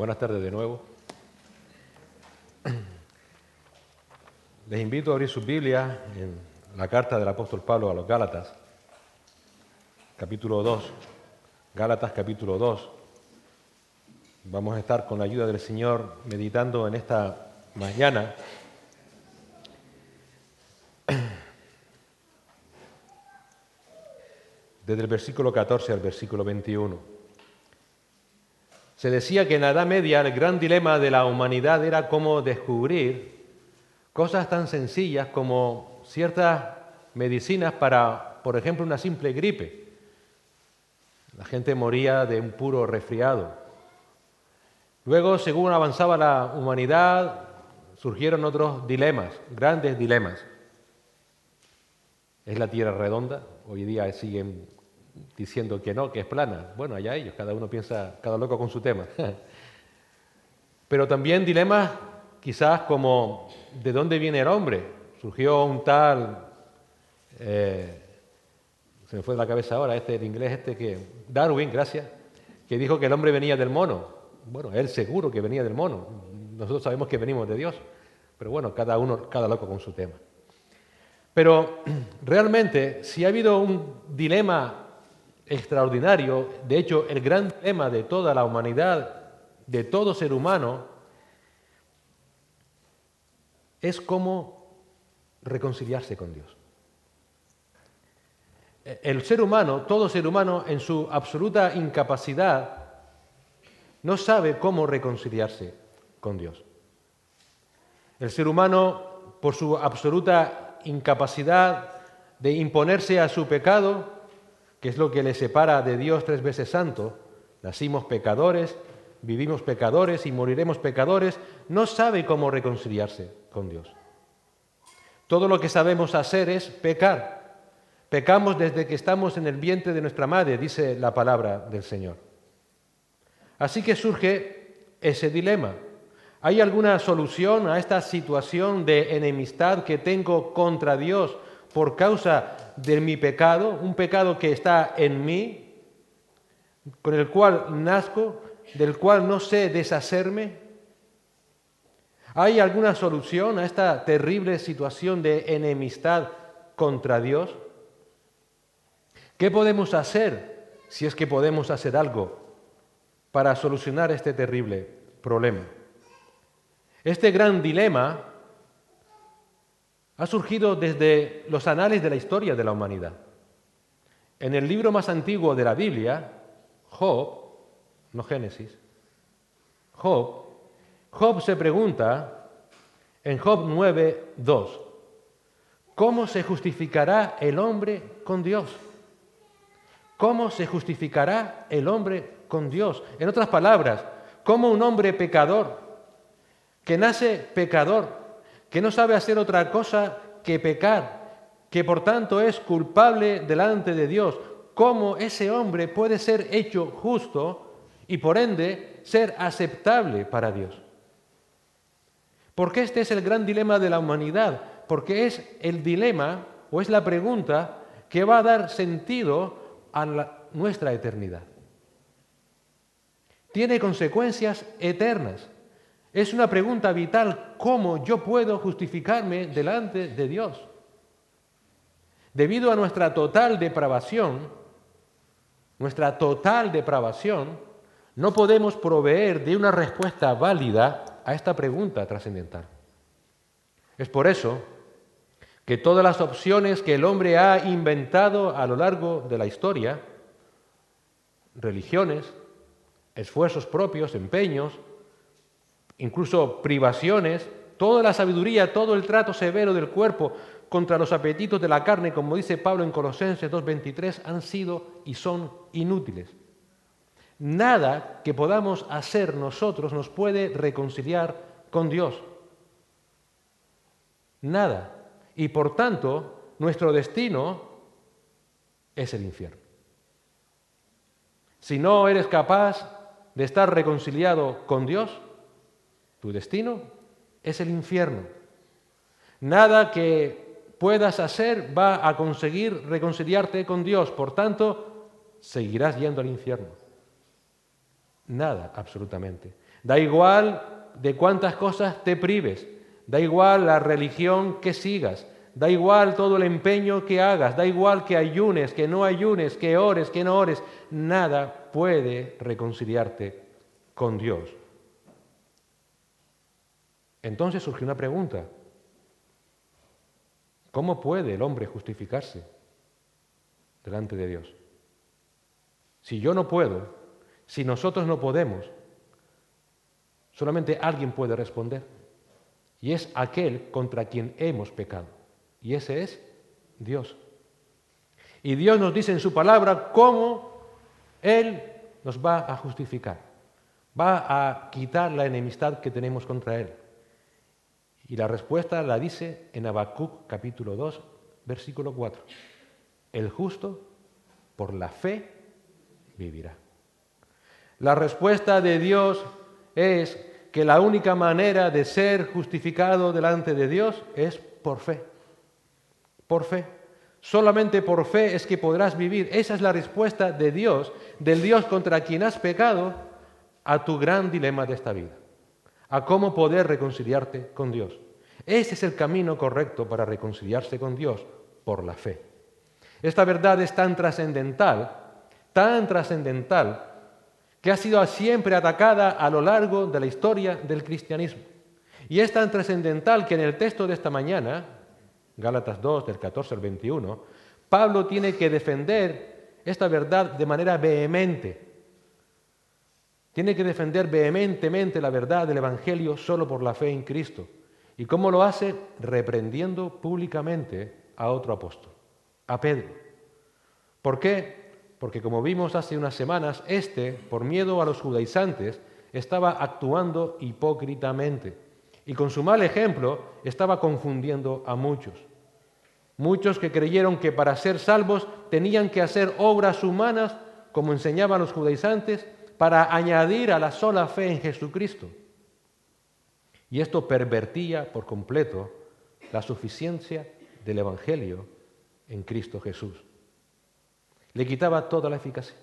Buenas tardes de nuevo. Les invito a abrir sus Biblias en la carta del apóstol Pablo a los Gálatas, capítulo 2. Gálatas, capítulo 2. Vamos a estar con la ayuda del Señor meditando en esta mañana desde el versículo 14 al versículo 21. Se decía que en la Edad Media el gran dilema de la humanidad era cómo descubrir cosas tan sencillas como ciertas medicinas para, por ejemplo, una simple gripe. La gente moría de un puro resfriado. Luego, según avanzaba la humanidad, surgieron otros dilemas, grandes dilemas. ¿Es la Tierra redonda? Hoy día siguen diciendo que no, que es plana. Bueno, allá ellos, cada uno piensa, cada loco con su tema. Pero también dilemas quizás como ¿de dónde viene el hombre? Surgió un tal, se me fue de la cabeza ahora, el inglés que, Darwin, gracias, que dijo que el hombre venía del mono. Bueno, él seguro que venía del mono. Nosotros sabemos que venimos de Dios. Pero bueno, cada loco con su tema. Pero realmente, si ha habido un dilema extraordinario, de hecho, el gran dilema de toda la humanidad, de todo ser humano, es cómo reconciliarse con Dios. El ser humano, todo ser humano, en su absoluta incapacidad, no sabe cómo reconciliarse con Dios. El ser humano, por su absoluta incapacidad de imponerse a su pecado, que es lo que le separa de Dios 3 veces santo, nacimos pecadores, vivimos pecadores y moriremos pecadores, no sabe cómo reconciliarse con Dios. Todo lo que sabemos hacer es pecar. Pecamos desde que estamos en el vientre de nuestra madre, dice la palabra del Señor. Así que surge ese dilema. ¿Hay alguna solución a esta situación de enemistad que tengo contra Dios por causa de mi pecado? Un pecado que está en mí, con el cual nazco, del cual no sé deshacerme. ¿Hay alguna solución a esta terrible situación de enemistad contra Dios? ¿Qué podemos hacer, si es que podemos hacer algo, para solucionar este terrible problema? Este gran dilema ha surgido desde los anales de la historia de la humanidad. En el libro más antiguo de la Biblia, Job, no Génesis, Job se pregunta en Job 9:2, ¿cómo se justificará el hombre con Dios? ¿Cómo se justificará el hombre con Dios? En otras palabras, ¿cómo un hombre pecador, que nace pecador, que no sabe hacer otra cosa que pecar, que por tanto es culpable delante de Dios, cómo ese hombre puede ser hecho justo y por ende ser aceptable para Dios? Porque este es el gran dilema de la humanidad, porque es el dilema o es la pregunta que va a dar sentido a nuestra eternidad. Tiene consecuencias eternas. Es una pregunta vital, ¿cómo yo puedo justificarme delante de Dios? Debido a nuestra total depravación, no podemos proveer de una respuesta válida a esta pregunta trascendental. Es por eso que todas las opciones que el hombre ha inventado a lo largo de la historia, religiones, esfuerzos propios, empeños, incluso privaciones, toda la sabiduría, todo el trato severo del cuerpo contra los apetitos de la carne, como dice Pablo en Colosenses 2:23, han sido y son inútiles. Nada que podamos hacer nosotros nos puede reconciliar con Dios. Nada. Y por tanto, nuestro destino es el infierno. Si no eres capaz de estar reconciliado con Dios, tu destino es el infierno. Nada que puedas hacer va a conseguir reconciliarte con Dios. Por tanto, seguirás yendo al infierno. Nada, absolutamente. Da igual de cuántas cosas te prives, da igual la religión que sigas, da igual todo el empeño que hagas, da igual que ayunes, que no ayunes, que ores, que no ores, nada puede reconciliarte con Dios. Entonces surge una pregunta: ¿cómo puede el hombre justificarse delante de Dios? Si yo no puedo, si nosotros no podemos, solamente alguien puede responder, y es aquel contra quien hemos pecado, y ese es Dios. Y Dios nos dice en su palabra cómo Él nos va a justificar, va a quitar la enemistad que tenemos contra Él. Y la respuesta la dice en Habacuc capítulo 2, versículo 4. El justo por la fe vivirá. La respuesta de Dios es que la única manera de ser justificado delante de Dios es por fe. Por fe. Solamente por fe es que podrás vivir. Esa es la respuesta de Dios, del Dios contra quien has pecado, a tu gran dilema de esta vida, a cómo poder reconciliarte con Dios. Ese es el camino correcto para reconciliarse con Dios, por la fe. Esta verdad es tan trascendental, que ha sido siempre atacada a lo largo de la historia del cristianismo. Y es tan trascendental que en el texto de esta mañana, Gálatas 2, del 14 al 21, Pablo tiene que defender esta verdad de manera vehemente. Tiene que defender vehementemente la verdad del Evangelio solo por la fe en Cristo. ¿Y cómo lo hace? Reprendiendo públicamente a otro apóstol, a Pedro. ¿Por qué? Porque como vimos hace unas semanas, por miedo a los judaizantes, estaba actuando hipócritamente y con su mal ejemplo estaba confundiendo a muchos. Muchos que creyeron que para ser salvos tenían que hacer obras humanas, como enseñaban los judaizantes, para añadir a la sola fe en Jesucristo. Y esto pervertía por completo la suficiencia del Evangelio en Cristo Jesús. Le quitaba toda la eficacia.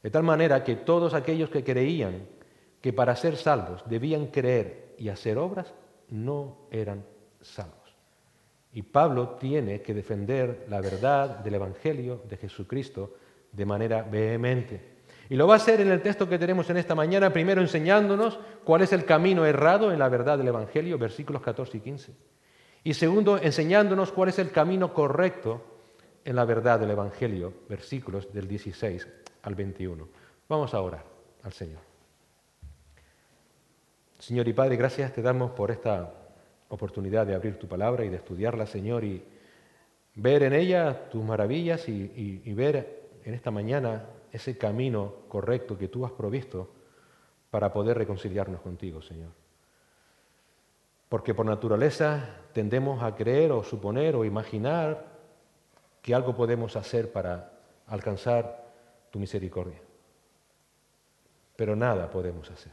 De tal manera que todos aquellos que creían que para ser salvos debían creer y hacer obras, no eran salvos. Y Pablo tiene que defender la verdad del Evangelio de Jesucristo de manera vehemente. Y lo va a hacer en el texto que tenemos en esta mañana, primero enseñándonos cuál es el camino errado en la verdad del Evangelio, versículos 14 y 15. Y segundo, enseñándonos cuál es el camino correcto en la verdad del Evangelio, versículos del 16 al 21. Vamos a orar al Señor. Señor y Padre, gracias te damos por esta oportunidad de abrir tu palabra y de estudiarla, Señor, y ver en ella tus maravillas y ver en esta mañana ese camino correcto que tú has provisto para poder reconciliarnos contigo, Señor. Porque por naturaleza tendemos a creer o suponer o imaginar que algo podemos hacer para alcanzar tu misericordia. Pero nada podemos hacer.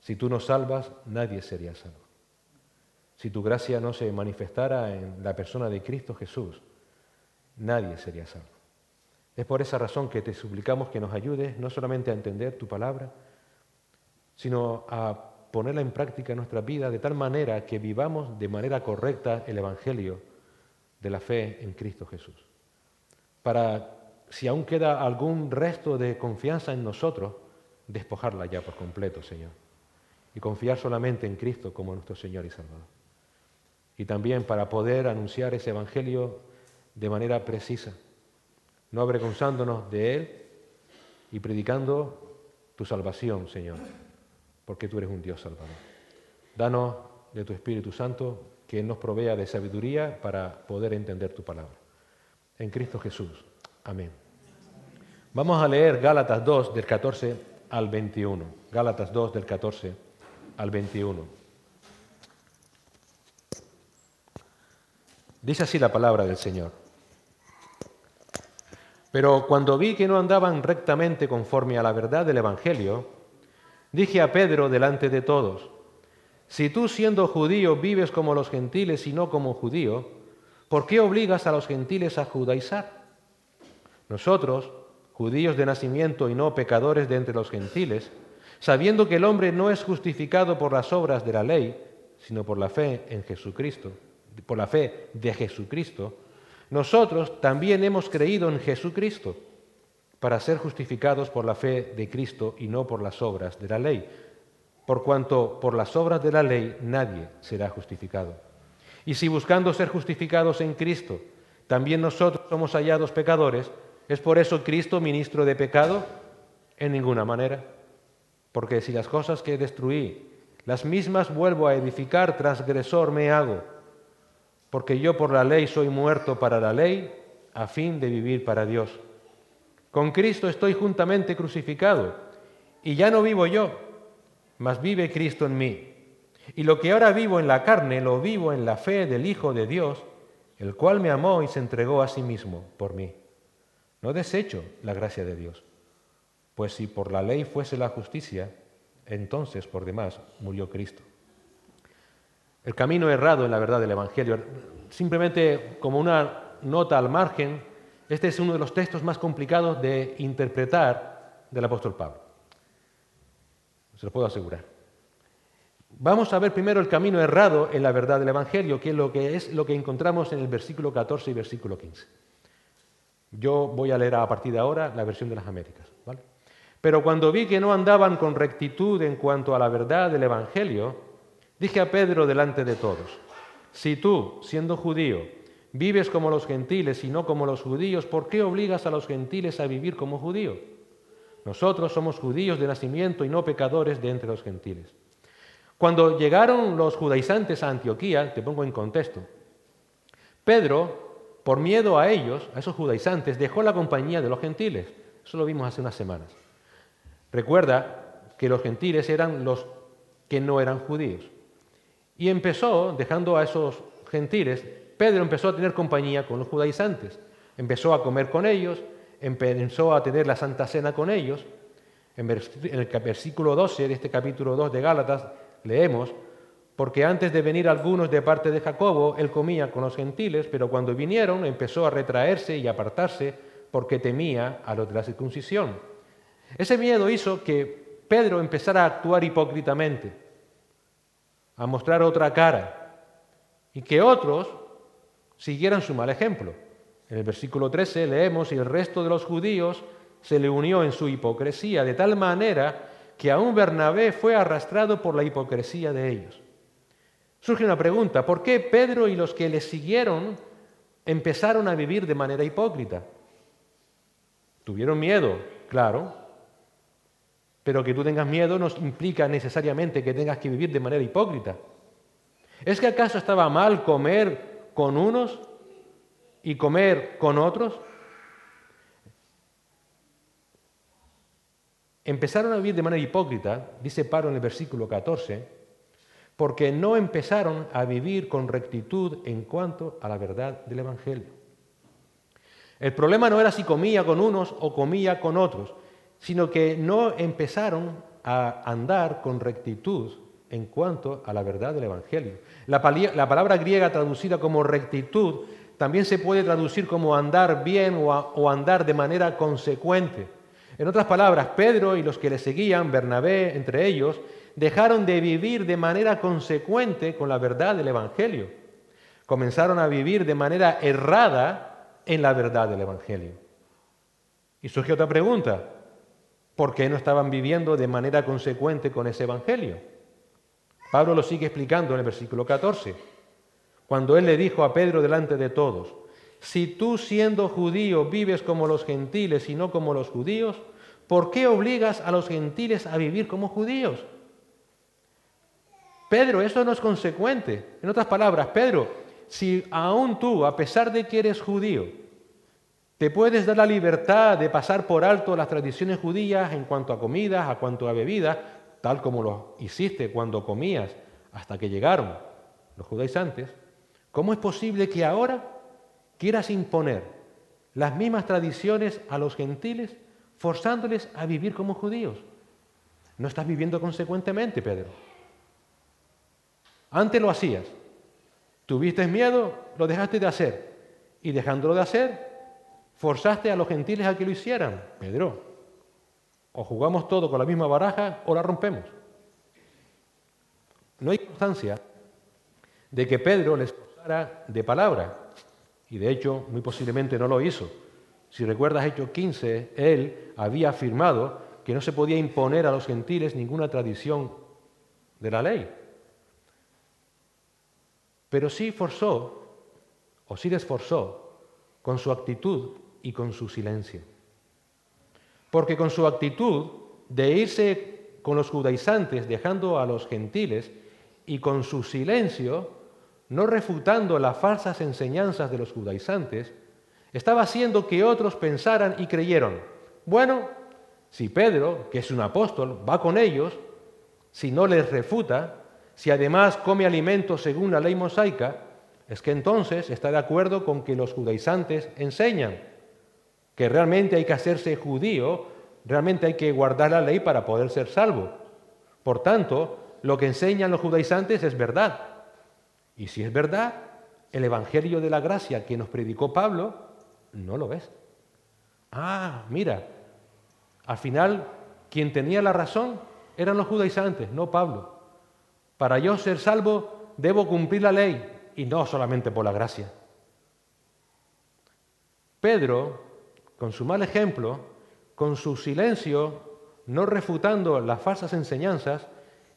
Si tú nos salvas, nadie sería salvo. Si tu gracia no se manifestara en la persona de Cristo Jesús, nadie sería salvo. Es por esa razón que te suplicamos que nos ayudes no solamente a entender tu palabra, sino a ponerla en práctica en nuestra vida de tal manera que vivamos de manera correcta el Evangelio de la fe en Cristo Jesús. Para, si aún queda algún resto de confianza en nosotros, despojarla ya por completo, Señor, y confiar solamente en Cristo como nuestro Señor y Salvador. Y también para poder anunciar ese Evangelio de manera precisa, no avergonzándonos de Él y predicando tu salvación, Señor, porque tú eres un Dios salvador. Danos de tu Espíritu Santo que Él nos provea de sabiduría para poder entender tu palabra. En Cristo Jesús. Amén. Vamos a leer Gálatas 2, del 14 al 21. Gálatas 2, del 14 al 21. Dice así la palabra del Señor. Pero cuando vi que no andaban rectamente conforme a la verdad del Evangelio, dije a Pedro delante de todos: si tú siendo judío vives como los gentiles y no como judío, ¿por qué obligas a los gentiles a judaizar? Nosotros, judíos de nacimiento y no pecadores de entre los gentiles, sabiendo que el hombre no es justificado por las obras de la ley, sino por la fe en Jesucristo, por la fe de Jesucristo, nosotros también hemos creído en Jesucristo para ser justificados por la fe de Cristo y no por las obras de la ley, por cuanto por las obras de la ley nadie será justificado. Y si buscando ser justificados en Cristo, también nosotros somos hallados pecadores, ¿es por eso Cristo ministro de pecado? En ninguna manera. Porque si las cosas que destruí, las mismas vuelvo a edificar, transgresor me hago. Porque yo por la ley soy muerto para la ley, a fin de vivir para Dios. Con Cristo estoy juntamente crucificado, y ya no vivo yo, mas vive Cristo en mí. Y lo que ahora vivo en la carne, lo vivo en la fe del Hijo de Dios, el cual me amó y se entregó a sí mismo por mí. No desecho la gracia de Dios, pues si por la ley fuese la justicia, entonces por demás murió Cristo. El camino errado en la verdad del Evangelio. Simplemente como una nota al margen, este es uno de los textos más complicados de interpretar del apóstol Pablo. Se lo puedo asegurar. Vamos a ver primero el camino errado en la verdad del Evangelio, que es lo que encontramos en el versículo 14 y versículo 15. Yo voy a leer a partir de ahora la versión de las Américas, ¿vale? Pero cuando vi que no andaban con rectitud en cuanto a la verdad del Evangelio, dije a Pedro delante de todos: si tú, siendo judío, vives como los gentiles y no como los judíos, ¿por qué obligas a los gentiles a vivir como judíos? Nosotros somos judíos de nacimiento y no pecadores de entre los gentiles. Cuando llegaron los judaizantes a Antioquía, te pongo en contexto, Pedro, por miedo a ellos, a esos judaizantes, dejó la compañía de los gentiles. Eso lo vimos hace unas semanas. Recuerda que los gentiles eran los que no eran judíos. Y empezó, dejando a esos gentiles, Pedro empezó a tener compañía con los judaizantes. Empezó a comer con ellos, empezó a tener la Santa Cena con ellos. En el versículo 12 de este capítulo 2 de Gálatas leemos: porque antes de venir algunos de parte de Jacobo, él comía con los gentiles, pero cuando vinieron empezó a retraerse y apartarse porque temía a los de la circuncisión. Ese miedo hizo que Pedro empezara a actuar hipócritamente, a mostrar otra cara, y que otros siguieran su mal ejemplo. En el versículo 13 leemos: y el resto de los judíos se le unió en su hipocresía, de tal manera que aún Bernabé fue arrastrado por la hipocresía de ellos. Surge una pregunta: ¿por qué Pedro y los que le siguieron empezaron a vivir de manera hipócrita? Tuvieron miedo, claro, pero que tú tengas miedo no implica necesariamente que tengas que vivir de manera hipócrita. ¿Es que acaso estaba mal comer con unos y comer con otros? Empezaron a vivir de manera hipócrita, dice Pablo en el versículo 14, porque no empezaron a vivir con rectitud en cuanto a la verdad del Evangelio. El problema no era si comía con unos o comía con otros, sino que no empezaron a andar con rectitud en cuanto a la verdad del Evangelio. La palabra griega traducida como rectitud también se puede traducir como andar bien o andar de manera consecuente. En otras palabras, Pedro y los que le seguían, Bernabé entre ellos, dejaron de vivir de manera consecuente con la verdad del Evangelio. Comenzaron a vivir de manera errada en la verdad del Evangelio. Y surge otra pregunta: ¿por qué no estaban viviendo de manera consecuente con ese Evangelio? Pablo lo sigue explicando en el versículo 14, cuando él le dijo a Pedro delante de todos: si tú, siendo judío, vives como los gentiles y no como los judíos, ¿por qué obligas a los gentiles a vivir como judíos? Pedro, eso no es consecuente. En otras palabras, Pedro, si aún tú, a pesar de que eres judío, te puedes dar la libertad de pasar por alto las tradiciones judías en cuanto a comidas, a cuanto a bebidas, tal como lo hiciste cuando comías hasta que llegaron los judaizantes, ¿cómo es posible que ahora quieras imponer las mismas tradiciones a los gentiles, forzándoles a vivir como judíos? No estás viviendo consecuentemente, Pedro. Antes lo hacías, tuviste miedo, lo dejaste de hacer, y dejándolo de hacer, forzaste a los gentiles a que lo hicieran. Pedro, O jugamos todo con la misma baraja o la rompemos. No hay constancia de que Pedro les posara de palabra, y de hecho muy posiblemente no lo hizo. Si recuerdas Hechos 15, él había afirmado que no se podía imponer a los gentiles ninguna tradición de la ley. Pero sí forzó, o sí les forzó, con su actitud y con su silencio. Porque con su actitud de irse con los judaizantes, dejando a los gentiles, y con su silencio, no refutando las falsas enseñanzas de los judaizantes, estaba haciendo que otros pensaran y creyeron, bueno, si Pedro, que es un apóstol, va con ellos, si no les refuta, si además come alimentos según la ley mosaica, es que entonces está de acuerdo con que los judaizantes enseñan que realmente hay que hacerse judío, realmente hay que guardar la ley para poder ser salvo. Por tanto, lo que enseñan los judaizantes es verdad. Y si es verdad, el evangelio de la gracia que nos predicó Pablo, no lo es. Ah, mira, al final quien tenía la razón eran los judaizantes, no Pablo. Para yo ser salvo debo cumplir la ley y no solamente por la gracia. Pedro, con su mal ejemplo, con su silencio, no refutando las falsas enseñanzas,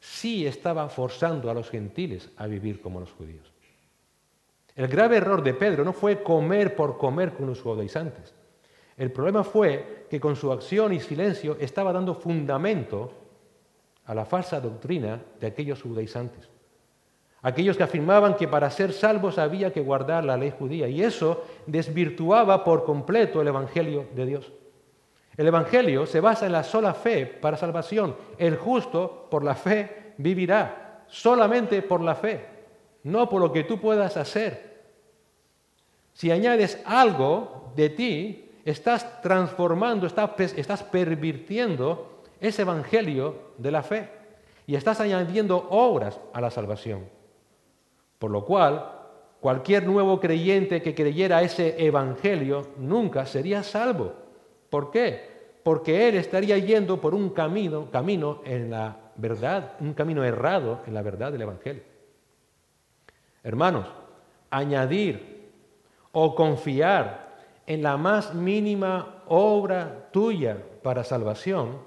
sí estaba forzando a los gentiles a vivir como los judíos. El grave error de Pedro no fue comer por comer con los judaizantes. El problema fue que con su acción y silencio estaba dando fundamento a la falsa doctrina de aquellos judaizantes. Aquellos que afirmaban que para ser salvos había que guardar la ley judía, y eso desvirtuaba por completo el Evangelio de Dios. El Evangelio se basa en la sola fe para salvación. El justo por la fe vivirá, solamente por la fe, no por lo que tú puedas hacer. Si añades algo de ti, estás transformando, estás pervirtiendo ese Evangelio de la fe y estás añadiendo obras a la salvación. Por lo cual, cualquier nuevo creyente que creyera ese Evangelio nunca sería salvo. ¿Por qué? Porque él estaría yendo por un camino en la verdad, un camino errado en la verdad del Evangelio. Hermanos, añadir o confiar en la más mínima obra tuya para salvación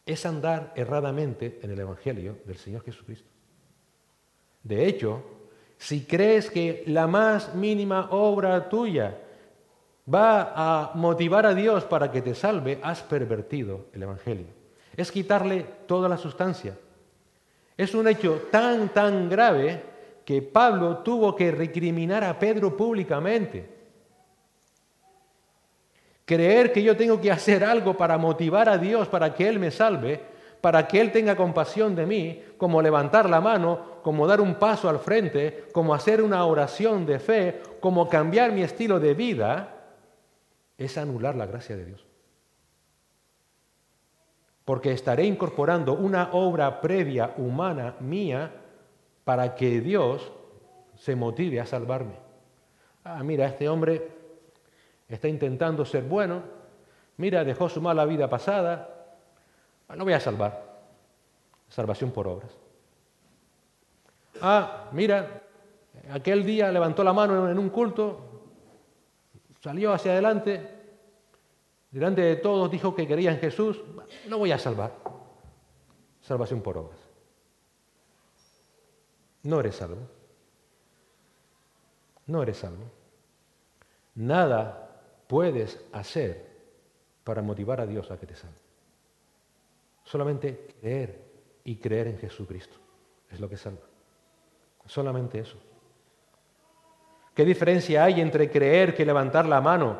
es andar erradamente en el Evangelio del Señor Jesucristo. De hecho, si crees que la más mínima obra tuya va a motivar a Dios para que te salve, has pervertido el Evangelio. Es quitarle toda la sustancia. Es un hecho tan grave que Pablo tuvo que recriminar a Pedro públicamente. Creer que yo tengo que hacer algo para motivar a Dios para que Él me salve, para que Él tenga compasión de mí, como levantar la mano, como dar un paso al frente, como hacer una oración de fe, como cambiar mi estilo de vida, es anular la gracia de Dios. Porque estaré incorporando una obra previa humana mía para que Dios se motive a salvarme. Ah, mira, este hombre está intentando ser bueno, mira, dejó su mala vida pasada, lo voy a salvar. Salvación por obras. Ah, mira, aquel día levantó la mano en un culto, salió hacia adelante, delante de todos dijo que creía en Jesús, lo voy a salvar. Salvación por obras. No eres salvo. No eres salvo. Nada puedes hacer para motivar a Dios a que te salve. Solamente creer y creer en Jesucristo es lo que salva. Solamente eso. ¿Qué diferencia hay entre creer que levantar la mano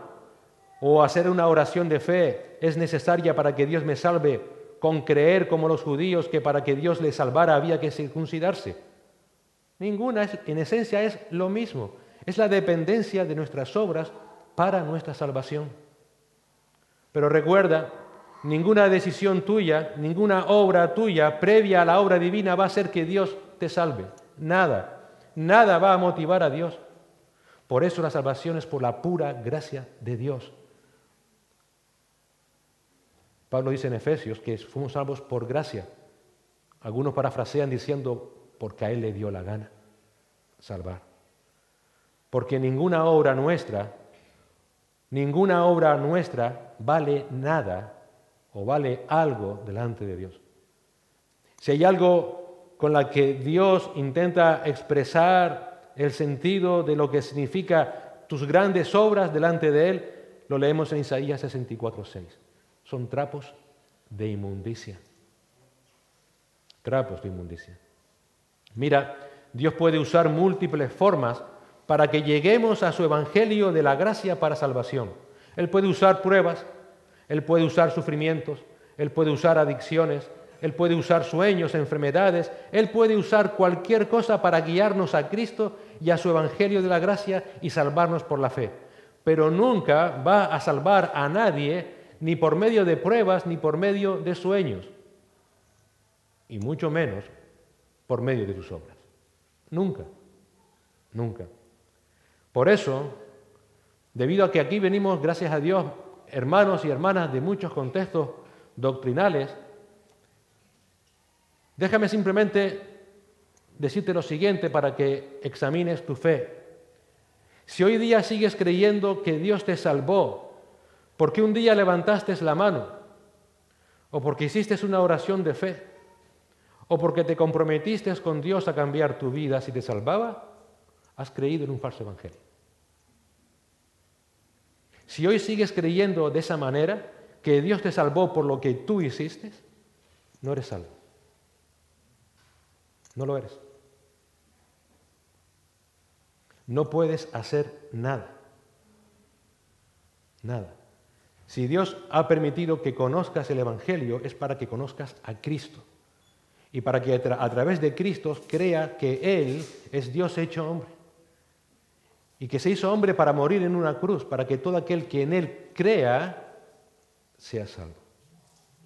o hacer una oración de fe es necesaria para que Dios me salve, con creer como los judíos que para que Dios les salvara había que circuncidarse? Ninguna. En esencia es lo mismo. Es la dependencia de nuestras obras para nuestra salvación. Pero recuerda, ninguna decisión tuya, ninguna obra tuya previa a la obra divina va a hacer que Dios te salve. Nada. Nada va a motivar a Dios. Por eso la salvación es por la pura gracia de Dios. Pablo dice en Efesios que fuimos salvos por gracia. Algunos parafrasean diciendo, porque a Él le dio la gana salvar. Porque ninguna obra nuestra vale nada o vale algo delante de Dios. Si hay algo con la que Dios intenta expresar el sentido de lo que significa tus grandes obras delante de Él, lo leemos en Isaías 64:6. Son trapos de inmundicia. Trapos de inmundicia. Mira, Dios puede usar múltiples formas para que lleguemos a su evangelio de la gracia para salvación. Él puede usar pruebas, Él puede usar sufrimientos, Él puede usar adicciones, Él puede usar sueños, enfermedades, Él puede usar cualquier cosa para guiarnos a Cristo y a su evangelio de la gracia y salvarnos por la fe. Pero nunca va a salvar a nadie ni por medio de pruebas ni por medio de sueños, y mucho menos por medio de sus obras. Nunca, nunca. Por eso, debido a que aquí venimos, gracias a Dios, hermanos y hermanas de muchos contextos doctrinales, déjame simplemente decirte lo siguiente para que examines tu fe. Si hoy día sigues creyendo que Dios te salvó porque un día levantaste la mano, o porque hiciste una oración de fe, o porque te comprometiste con Dios a cambiar tu vida si te salvaba, has creído en un falso evangelio. Si hoy sigues creyendo de esa manera, que Dios te salvó por lo que tú hiciste, no eres salvo. No lo eres. No puedes hacer nada. Nada. Si Dios ha permitido que conozcas el evangelio, es para que conozcas a Cristo. Y para que a través de Cristo crea que Él es Dios hecho hombre. Y que se hizo hombre para morir en una cruz, para que todo aquel que en Él crea sea salvo.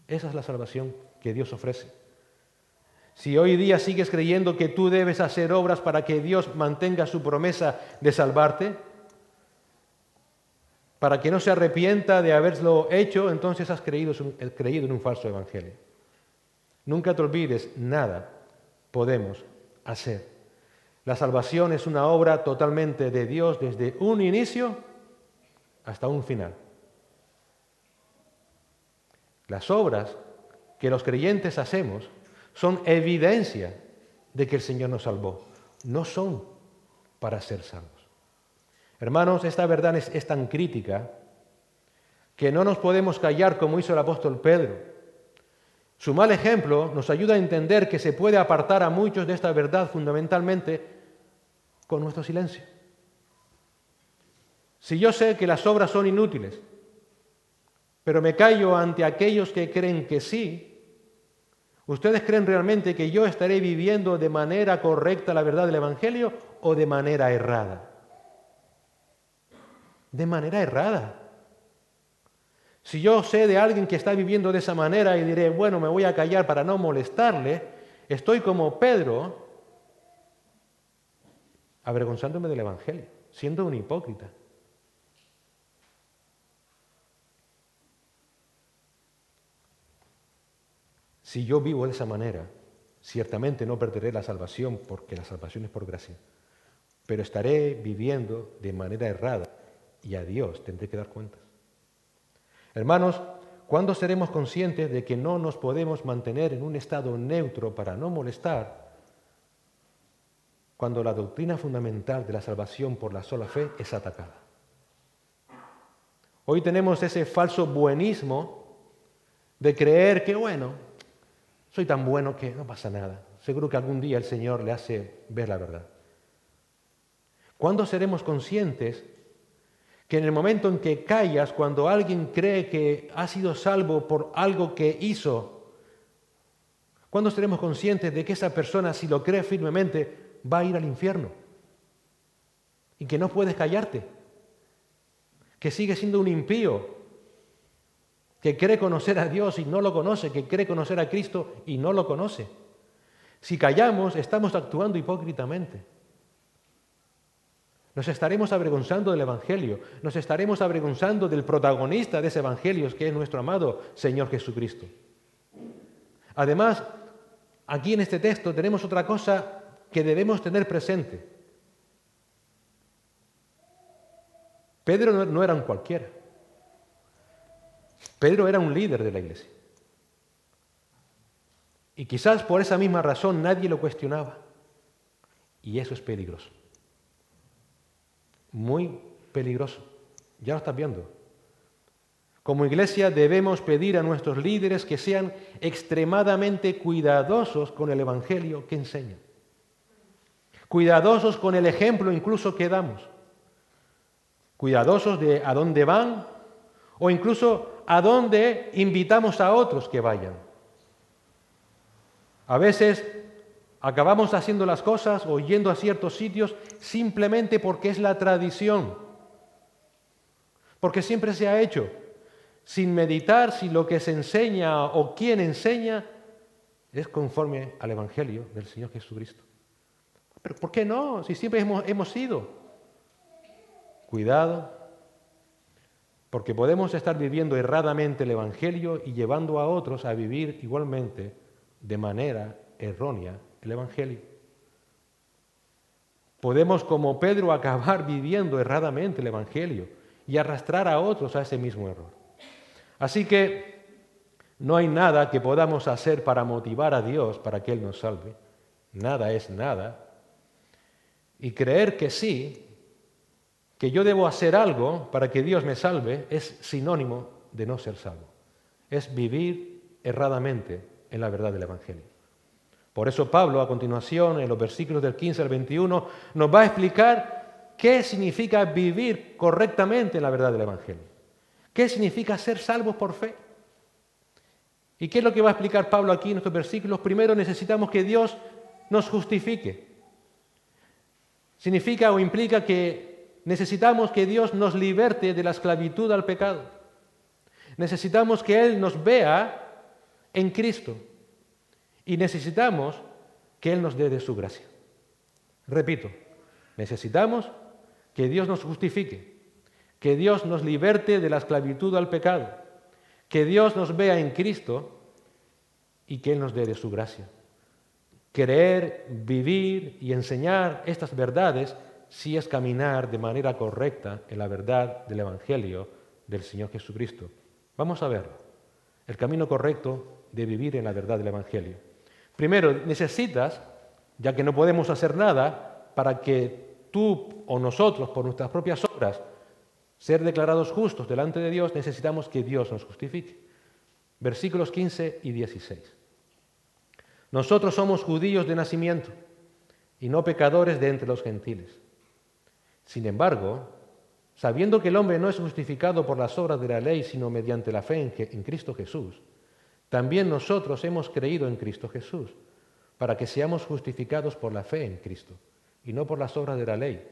Esa es la salvación que Dios ofrece. Si hoy día sigues creyendo que tú debes hacer obras para que Dios mantenga su promesa de salvarte, para que no se arrepienta de haberlo hecho, entonces has creído en un falso evangelio. Nunca te olvides, nada podemos hacer. La salvación es una obra totalmente de Dios desde un inicio hasta un final. Las obras que los creyentes hacemos son evidencia de que el Señor nos salvó. No son para ser salvos. Hermanos, esta verdad es tan crítica que no nos podemos callar como hizo el apóstol Pedro. Su mal ejemplo nos ayuda a entender que se puede apartar a muchos de esta verdad fundamentalmente con nuestro silencio. Si yo sé que las obras son inútiles, pero me callo ante aquellos que creen que sí, ¿ustedes creen realmente que yo estaré viviendo de manera correcta la verdad del Evangelio o de manera errada? De manera errada. Si yo sé de alguien que está viviendo de esa manera y diré, bueno, me voy a callar para no molestarle, estoy como Pedro, avergonzándome del Evangelio, siendo un hipócrita. Si yo vivo de esa manera, ciertamente no perderé la salvación porque la salvación es por gracia, pero estaré viviendo de manera errada y a Dios tendré que dar cuentas. Hermanos, ¿cuándo seremos conscientes de que no nos podemos mantener en un estado neutro para no molestar? Cuando la doctrina fundamental de la salvación por la sola fe es atacada. Hoy tenemos ese falso buenismo de creer que, bueno, soy tan bueno que no pasa nada. Seguro que algún día el Señor le hace ver la verdad. ¿Cuándo seremos conscientes que en el momento en que callas, cuando alguien cree que ha sido salvo por algo que hizo, cuándo seremos conscientes de que esa persona, si lo cree firmemente, va a ir al infierno? Y que no puedes callarte, que sigue siendo un impío, que cree conocer a Dios y no lo conoce, que cree conocer a Cristo y no lo conoce. Si callamos, estamos actuando hipócritamente. Nos estaremos avergonzando del Evangelio, nos estaremos avergonzando del protagonista de ese Evangelio, que es nuestro amado Señor Jesucristo. Además, aquí en este texto tenemos otra cosa que debemos tener presente. Pedro no era un cualquiera. Pedro era un líder de la iglesia. Y quizás por esa misma razón nadie lo cuestionaba. Y eso es peligroso. Muy peligroso. Ya lo estás viendo. Como iglesia debemos pedir a nuestros líderes que sean extremadamente cuidadosos con el Evangelio que enseñan. Cuidadosos con el ejemplo incluso que damos. Cuidadosos de a dónde van o incluso a dónde invitamos a otros que vayan. A veces acabamos haciendo las cosas o yendo a ciertos sitios simplemente porque es la tradición, porque siempre se ha hecho, sin meditar si lo que se enseña o quién enseña es conforme al Evangelio del Señor Jesucristo. Pero ¿por qué no? Si siempre hemos sido. Cuidado, porque podemos estar viviendo erradamente el Evangelio y llevando a otros a vivir igualmente de manera errónea el Evangelio. Podemos, como Pedro, acabar viviendo erradamente el Evangelio y arrastrar a otros a ese mismo error. Así que no hay nada que podamos hacer para motivar a Dios para que Él nos salve. Nada es nada. Y creer que sí, que yo debo hacer algo para que Dios me salve, es sinónimo de no ser salvo. Es vivir erradamente en la verdad del Evangelio. Por eso Pablo, a continuación, en los versículos del 15 al 21, nos va a explicar qué significa vivir correctamente en la verdad del Evangelio. ¿Qué significa ser salvos por fe? ¿Y qué es lo que va a explicar Pablo aquí en estos versículos? Primero, necesitamos que Dios nos justifique. Significa o implica que necesitamos que Dios nos liberte de la esclavitud al pecado. Necesitamos que Él nos vea en Cristo. Y necesitamos que Él nos dé de su gracia. Repito, necesitamos que Dios nos justifique, que Dios nos liberte de la esclavitud al pecado, que Dios nos vea en Cristo y que Él nos dé de su gracia. Creer, vivir y enseñar estas verdades sí es caminar de manera correcta en la verdad del Evangelio del Señor Jesucristo. Vamos a ver el camino correcto de vivir en la verdad del Evangelio. Primero, necesitas, ya que no podemos hacer nada para que tú o nosotros, por nuestras propias obras, ser declarados justos delante de Dios, necesitamos que Dios nos justifique. Versículos 15 y 16. Nosotros somos judíos de nacimiento y no pecadores de entre los gentiles. Sin embargo, sabiendo que el hombre no es justificado por las obras de la ley, sino mediante la fe en Cristo Jesús, también nosotros hemos creído en Cristo Jesús, para que seamos justificados por la fe en Cristo, y no por las obras de la ley,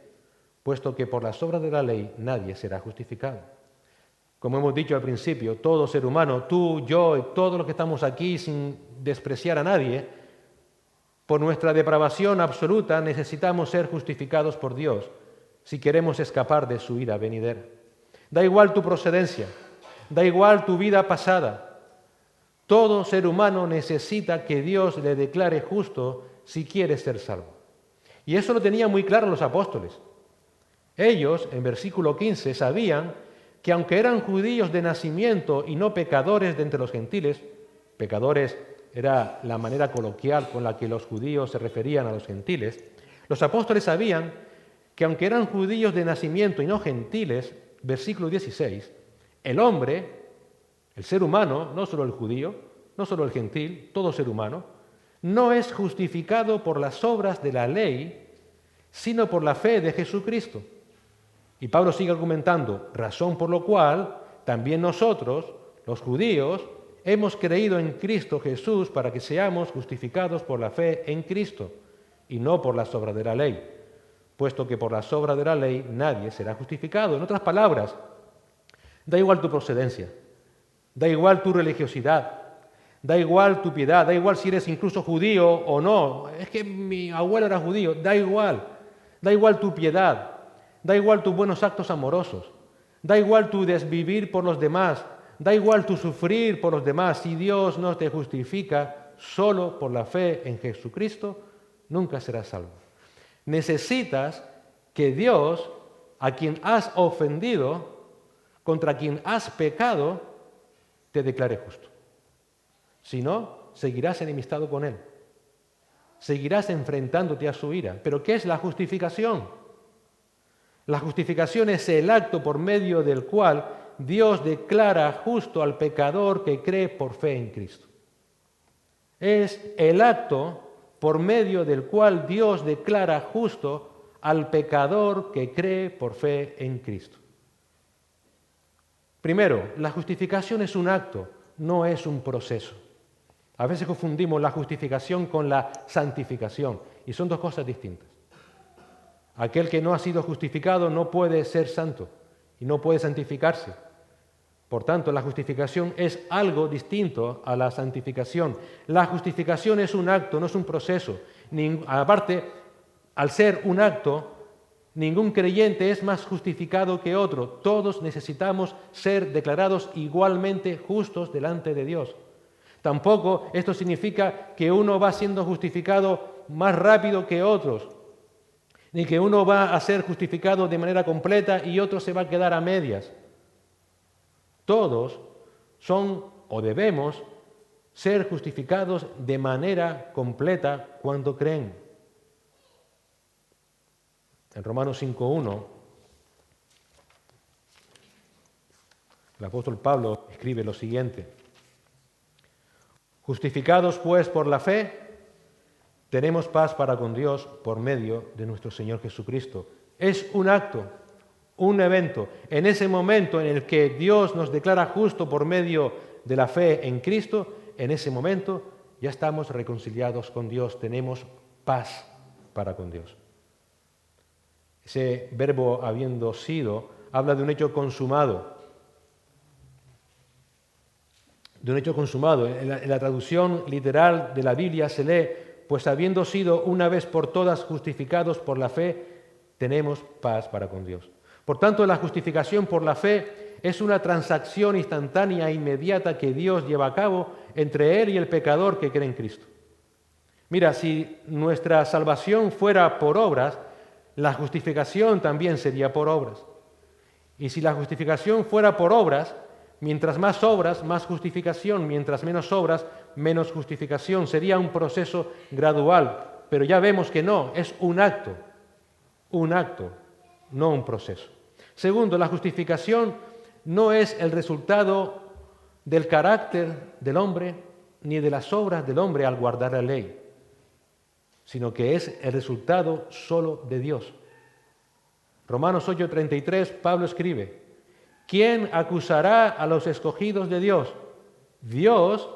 puesto que por las obras de la ley nadie será justificado. Como hemos dicho al principio, todo ser humano, tú, yo y todos los que estamos aquí, sin despreciar a nadie, por nuestra depravación absoluta necesitamos ser justificados por Dios si queremos escapar de su ira venidera. Da igual tu procedencia, da igual tu vida pasada. Todo ser humano necesita que Dios le declare justo si quiere ser salvo. Y eso lo tenían muy claro los apóstoles. Ellos, en versículo 15, sabían que aunque eran judíos de nacimiento y no pecadores de entre los gentiles, pecadores era la manera coloquial con la que los judíos se referían a los gentiles, los apóstoles sabían que aunque eran judíos de nacimiento y no gentiles, versículo 16, el hombre, el ser humano, no solo el judío, no solo el gentil, todo ser humano, no es justificado por las obras de la ley, sino por la fe de Jesucristo. Y Pablo sigue argumentando, razón por lo cual también nosotros, los judíos, hemos creído en Cristo Jesús para que seamos justificados por la fe en Cristo y no por las obras de la ley, puesto que por las obras de la ley nadie será justificado. En otras palabras, da igual tu procedencia, da igual tu religiosidad, da igual tu piedad, da igual si eres incluso judío o no, es que mi abuelo era judío, da igual tu piedad, Da igual tus buenos actos amorosos. Da igual tu desvivir por los demás. Da igual tu sufrir por los demás. Si Dios no te justifica solo por la fe en Jesucristo, nunca serás salvo. Necesitas que Dios, a quien has ofendido, contra quien has pecado, te declare justo. Si no, seguirás enemistado con Él. Seguirás enfrentándote a su ira. ¿Pero qué es la justificación? La justificación es el acto por medio del cual Dios declara justo al pecador que cree por fe en Cristo. Es el acto por medio del cual Dios declara justo al pecador que cree por fe en Cristo. Primero, la justificación es un acto, no es un proceso. A veces confundimos la justificación con la santificación y son dos cosas distintas. Aquel que no ha sido justificado no puede ser santo y no puede santificarse. Por tanto, la justificación es algo distinto a la santificación. La justificación es un acto, no es un proceso. Aparte, al ser un acto, ningún creyente es más justificado que otro. Todos necesitamos ser declarados igualmente justos delante de Dios. Tampoco esto significa que uno va siendo justificado más rápido que otros, ni que uno va a ser justificado de manera completa y otro se va a quedar a medias. Todos son o debemos ser justificados de manera completa cuando creen. En Romanos 5:1, el apóstol Pablo escribe lo siguiente: justificados pues por la fe, tenemos paz para con Dios por medio de nuestro Señor Jesucristo. Es un acto, un evento. En ese momento en el que Dios nos declara justo por medio de la fe en Cristo, en ese momento ya estamos reconciliados con Dios, tenemos paz para con Dios. Ese verbo habiendo sido habla de un hecho consumado. De un hecho consumado. En la traducción literal de la Biblia se lee: pues habiendo sido una vez por todas justificados por la fe, tenemos paz para con Dios. Por tanto, la justificación por la fe es una transacción instantánea e inmediata que Dios lleva a cabo entre Él y el pecador que cree en Cristo. Mira, si nuestra salvación fuera por obras, la justificación también sería por obras. Y si la justificación fuera por obras, mientras más obras, más justificación; mientras menos obras, menos justificación. Sería un proceso gradual, pero ya vemos que no, es un acto, no un proceso. Segundo, la justificación no es el resultado del carácter del hombre ni de las obras del hombre al guardar la ley, sino que es el resultado solo de Dios. Romanos 8:33, Pablo escribe: ¿quién acusará a los escogidos de Dios? Dios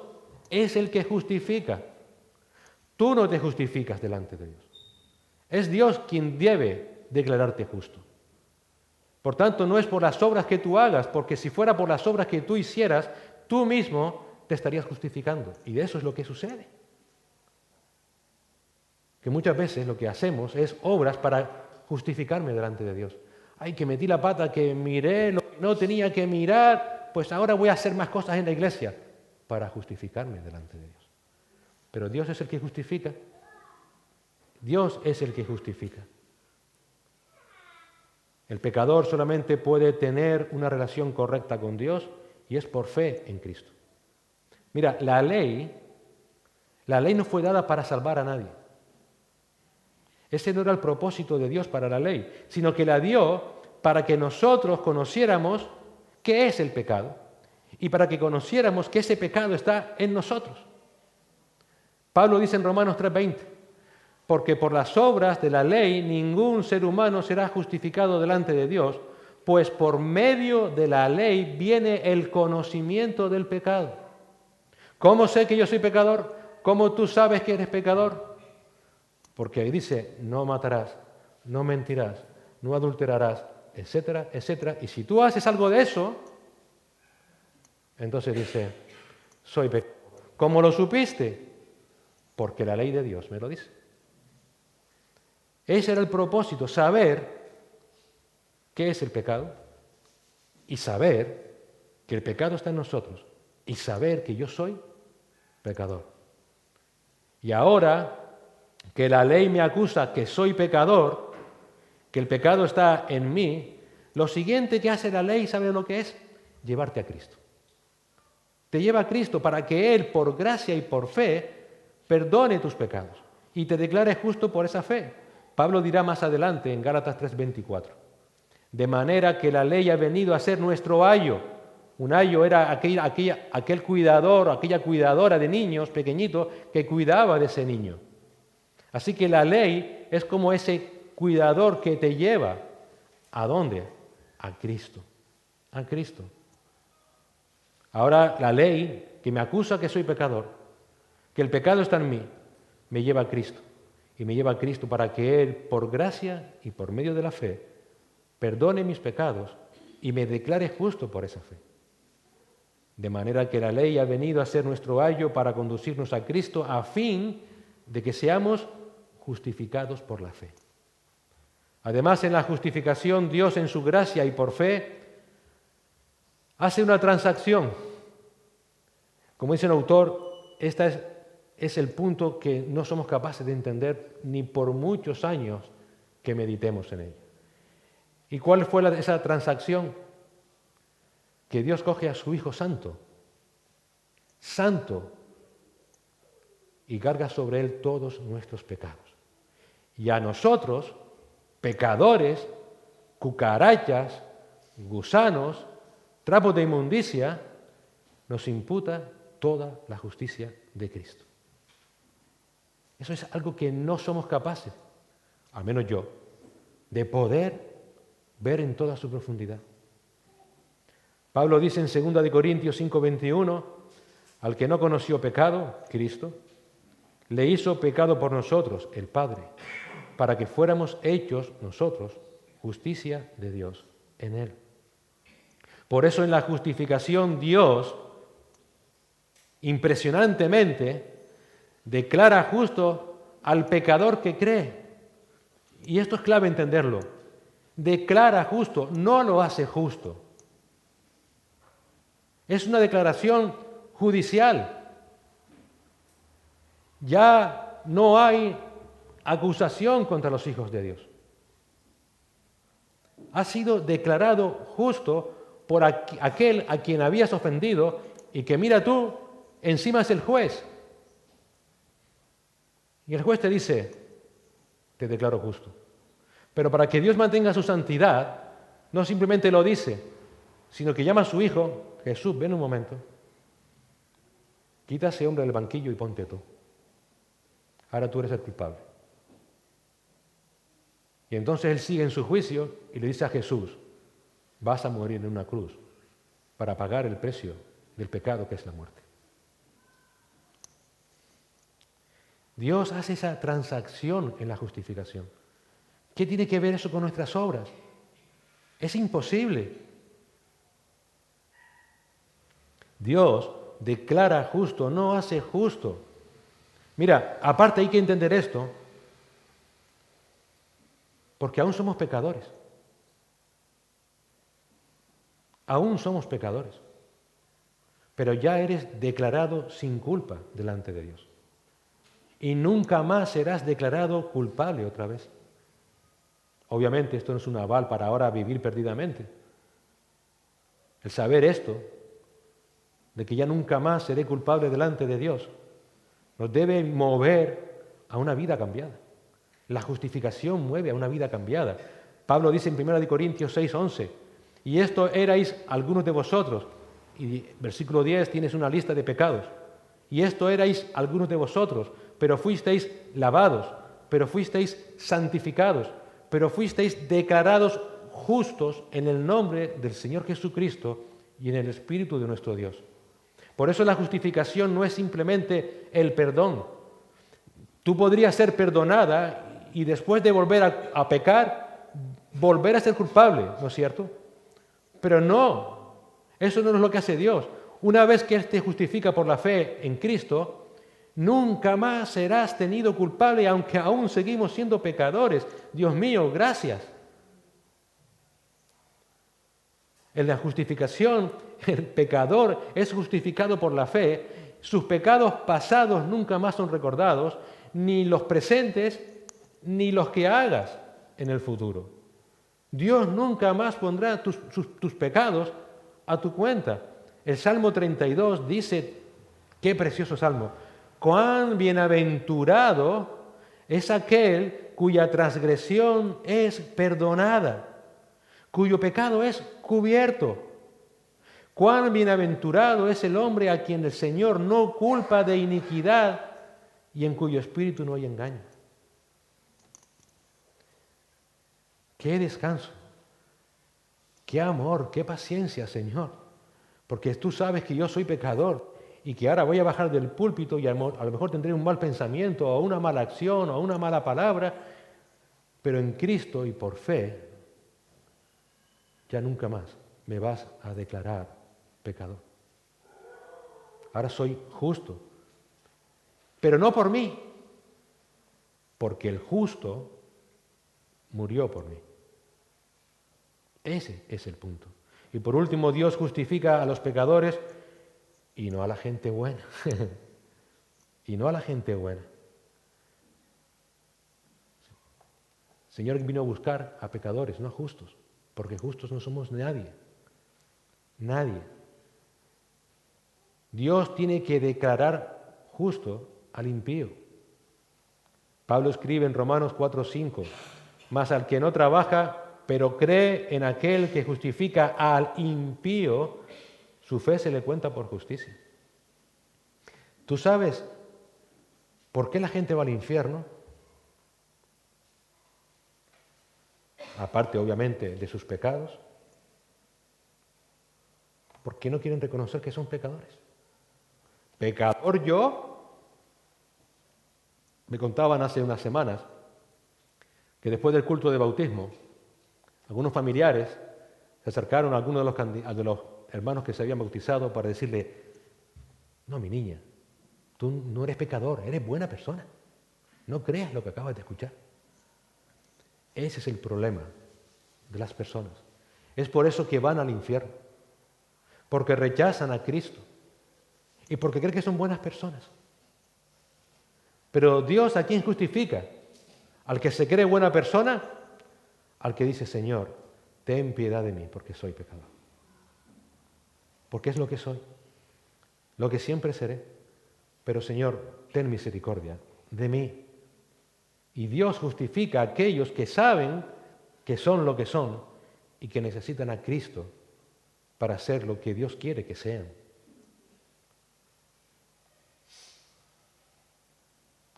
es el que justifica. Tú no te justificas delante de Dios. Es Dios quien debe declararte justo. Por tanto, no es por las obras que tú hagas, porque si fuera por las obras que tú hicieras, tú mismo te estarías justificando. Y de eso es lo que sucede. Que muchas veces lo que hacemos es obras para justificarme delante de Dios. Ay, que metí la pata, que miré lo que no tenía que mirar, pues ahora voy a hacer más cosas en la iglesia para justificarme delante de Dios. Pero Dios es el que justifica. Dios es el que justifica. El pecador solamente puede tener una relación correcta con Dios y es por fe en Cristo. Mira, la ley no fue dada para salvar a nadie. Ese no era el propósito de Dios para la ley, sino que la dio para que nosotros conociéramos qué es el pecado y para que conociéramos que ese pecado está en nosotros. Pablo dice en Romanos 3:20, porque por las obras de la ley ningún ser humano será justificado delante de Dios, pues por medio de la ley viene el conocimiento del pecado. ¿Cómo sé que yo soy pecador? ¿Cómo tú sabes que eres pecador? Porque ahí dice: no matarás, no mentirás, no adulterarás, etcétera, etcétera. Y si tú haces algo de eso, entonces dice: soy pecador. ¿Cómo lo supiste? Porque la ley de Dios me lo dice. Ese era el propósito, saber qué es el pecado y saber que el pecado está en nosotros y saber que yo soy pecador. Y ahora que la ley me acusa que soy pecador, que el pecado está en mí, lo siguiente que hace la ley, ¿sabe lo que es? Llevarte a Cristo. Te lleva a Cristo para que Él, por gracia y por fe, perdone tus pecados y te declare justo por esa fe. Pablo dirá más adelante en Gálatas 3:24, de manera que la ley ha venido a ser nuestro ayo. Un ayo era aquel cuidador o aquella cuidadora de niños pequeñitos que cuidaba de ese niño. Así que la ley es como ese cuidador que te lleva. ¿A dónde? A Cristo. A Cristo. Ahora la ley que me acusa que soy pecador, que el pecado está en mí, me lleva a Cristo. Y me lleva a Cristo para que Él, por gracia y por medio de la fe, perdone mis pecados y me declare justo por esa fe. De manera que la ley ha venido a ser nuestro ayo para conducirnos a Cristo a fin de que seamos justificados por la fe. Además, en la justificación, Dios en su gracia y por fe hace una transacción. Como dice un autor, este es el punto que no somos capaces de entender ni por muchos años que meditemos en ella. ¿Y cuál fue esa transacción? Que Dios coge a su Hijo Santo, y carga sobre Él todos nuestros pecados. Y a nosotros, pecadores, cucarachas, gusanos, trapos de inmundicia, nos imputa toda la justicia de Cristo. Eso es algo que no somos capaces, al menos yo, de poder ver en toda su profundidad. Pablo dice en 2 Corintios 5:21, al que no conoció pecado, Cristo, le hizo pecado por nosotros, el Padre, para que fuéramos hechos nosotros justicia de Dios en Él. Por eso en la justificación Dios, impresionantemente, declara justo al pecador que cree. Y esto es clave entenderlo. Declara justo, no lo hace justo. Es una declaración judicial. Ya no hay acusación contra los hijos de Dios. Ha sido declarado justo por aquel a quien habías ofendido y que mira tú, encima es el juez. Y el juez te dice, te declaro justo. Pero para que Dios mantenga su santidad, no simplemente lo dice, sino que llama a su Hijo, Jesús, ven un momento, quita a ese hombre del banquillo y ponte tú. Ahora tú eres el culpable. Y entonces Él sigue en su juicio y le dice a Jesús, vas a morir en una cruz para pagar el precio del pecado que es la muerte. Dios hace esa transacción en la justificación. ¿Qué tiene que ver eso con nuestras obras? Es imposible. Dios declara justo, no hace justo. Mira, aparte hay que entender esto, porque aún somos pecadores. Aún somos pecadores. Pero ya eres declarado sin culpa delante de Dios. Y nunca más serás declarado culpable otra vez. Obviamente esto no es un aval para ahora vivir perdidamente. El saber esto, de que ya nunca más seré culpable delante de Dios, nos debe mover a una vida cambiada. La justificación mueve a una vida cambiada. Pablo dice en 1 Corintios 6:11, y esto erais algunos de vosotros, y versículo 10 tienes una lista de pecados, y esto erais algunos de vosotros, pero fuisteis lavados, pero fuisteis santificados, pero fuisteis declarados justos en el nombre del Señor Jesucristo y en el Espíritu de nuestro Dios. Por eso la justificación no es simplemente el perdón. Tú podrías ser perdonada y después de volver a pecar, volver a ser culpable, ¿no es cierto? Pero no, eso no es lo que hace Dios. Una vez que Él te justifica por la fe en Cristo, nunca más serás tenido culpable, aunque aún seguimos siendo pecadores. Dios mío, gracias. En la justificación, el pecador es justificado por la fe. Sus pecados pasados nunca más son recordados, ni los presentes, ni los que hagas en el futuro. Dios nunca más pondrá tus pecados a tu cuenta. El Salmo 32 dice, qué precioso salmo, cuán bienaventurado es aquel cuya transgresión es perdonada, cuyo pecado es cubierto. Cuán bienaventurado es el hombre a quien el Señor no culpa de iniquidad y en cuyo espíritu no hay engaño. Qué descanso, qué amor, qué paciencia, Señor, porque tú sabes que yo soy pecador y que ahora voy a bajar del púlpito y a lo mejor tendré un mal pensamiento o una mala acción o una mala palabra, pero en Cristo y por fe ya nunca más me vas a declarar pecador. Ahora soy justo, pero no por mí, porque el justo murió por mí. Ese es el punto. Y por último, Dios justifica a los pecadores y no a la gente buena. Y no a la gente buena. El Señor vino a buscar a pecadores, no a justos, porque justos no somos nadie. Nadie. Dios tiene que declarar justo al impío. Pablo escribe en Romanos 4:5, mas al que no trabaja, pero cree en aquel que justifica al impío, su fe se le cuenta por justicia. ¿Tú sabes por qué la gente va al infierno? Aparte, obviamente, de sus pecados. Porque no quieren reconocer que son pecadores. ¿Pecador yo? Me contaban hace unas semanas que después del culto de bautismo, algunos familiares se acercaron a algunos de los hermanos que se habían bautizado para decirle, no, mi niña, tú no eres pecador, eres buena persona. No creas lo que acabas de escuchar. Ese es el problema de las personas. Es por eso que van al infierno, porque rechazan a Cristo y porque creen que son buenas personas. Pero Dios, ¿a quién justifica? ¿Al que se cree buena persona? Al que dice, Señor, ten piedad de mí porque soy pecador. Porque es lo que soy, lo que siempre seré. Pero Señor, ten misericordia de mí. Y Dios justifica a aquellos que saben que son lo que son y que necesitan a Cristo para ser lo que Dios quiere que sean.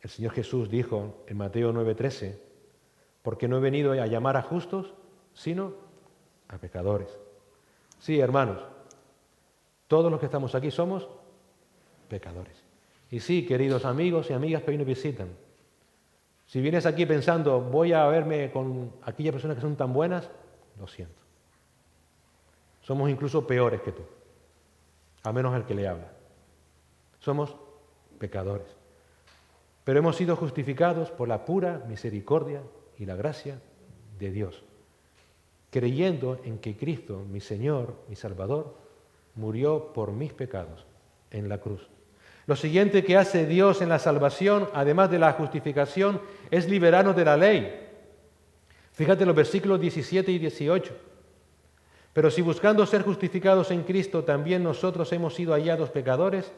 El Señor Jesús dijo en Mateo 9:13, porque no he venido a llamar a justos, sino a pecadores. Sí, hermanos, todos los que estamos aquí somos pecadores. Y sí, queridos amigos y amigas que hoy nos visitan, si vienes aquí pensando, voy a verme con aquellas personas que son tan buenas, lo siento. Somos incluso peores que tú, a menos el que le habla. Somos pecadores. Pero hemos sido justificados por la pura misericordia y la gracia de Dios, creyendo en que Cristo, mi Señor, mi Salvador, murió por mis pecados en la cruz. Lo siguiente que hace Dios en la salvación, además de la justificación, es liberarnos de la ley. Fíjate los versículos 17 y 18. Pero si buscando ser justificados en Cristo también nosotros hemos sido hallados pecadores,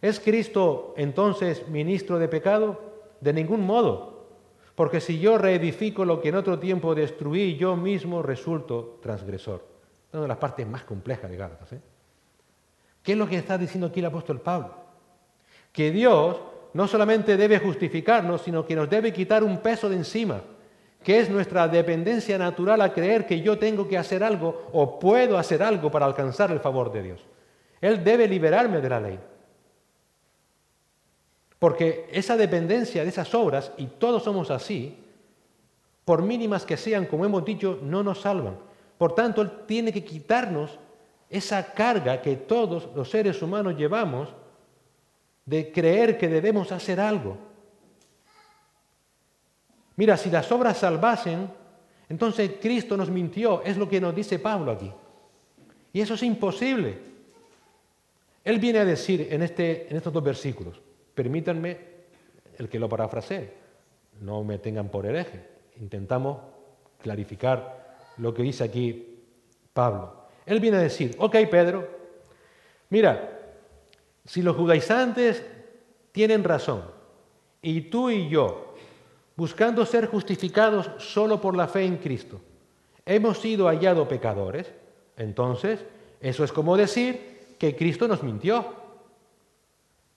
¿es Cristo entonces ministro de pecado? De ningún modo, porque si yo reedifico lo que en otro tiempo destruí, yo mismo resulto transgresor. Una de las partes más complejas de Gálatas. ¿Qué es lo que está diciendo aquí el apóstol Pablo? Que Dios no solamente debe justificarnos, sino que nos debe quitar un peso de encima, que es nuestra dependencia natural a creer que yo tengo que hacer algo o puedo hacer algo para alcanzar el favor de Dios. Él debe liberarme de la ley. Porque esa dependencia de esas obras, y todos somos así, por mínimas que sean, como hemos dicho, no nos salvan. Por tanto, Él tiene que quitarnos esa carga que todos los seres humanos llevamos de creer que debemos hacer algo. Mira, si las obras salvasen, entonces Cristo nos mintió, es lo que nos dice Pablo aquí. Y eso es imposible. Él viene a decir en estos dos versículos, permítanme el que lo parafrasee, no me tengan por hereje. Intentamos clarificar lo que dice aquí Pablo. Él viene a decir, ok Pedro, mira, si los judaizantes tienen razón y tú y yo, buscando ser justificados solo por la fe en Cristo, hemos sido hallados pecadores, entonces eso es como decir que Cristo nos mintió,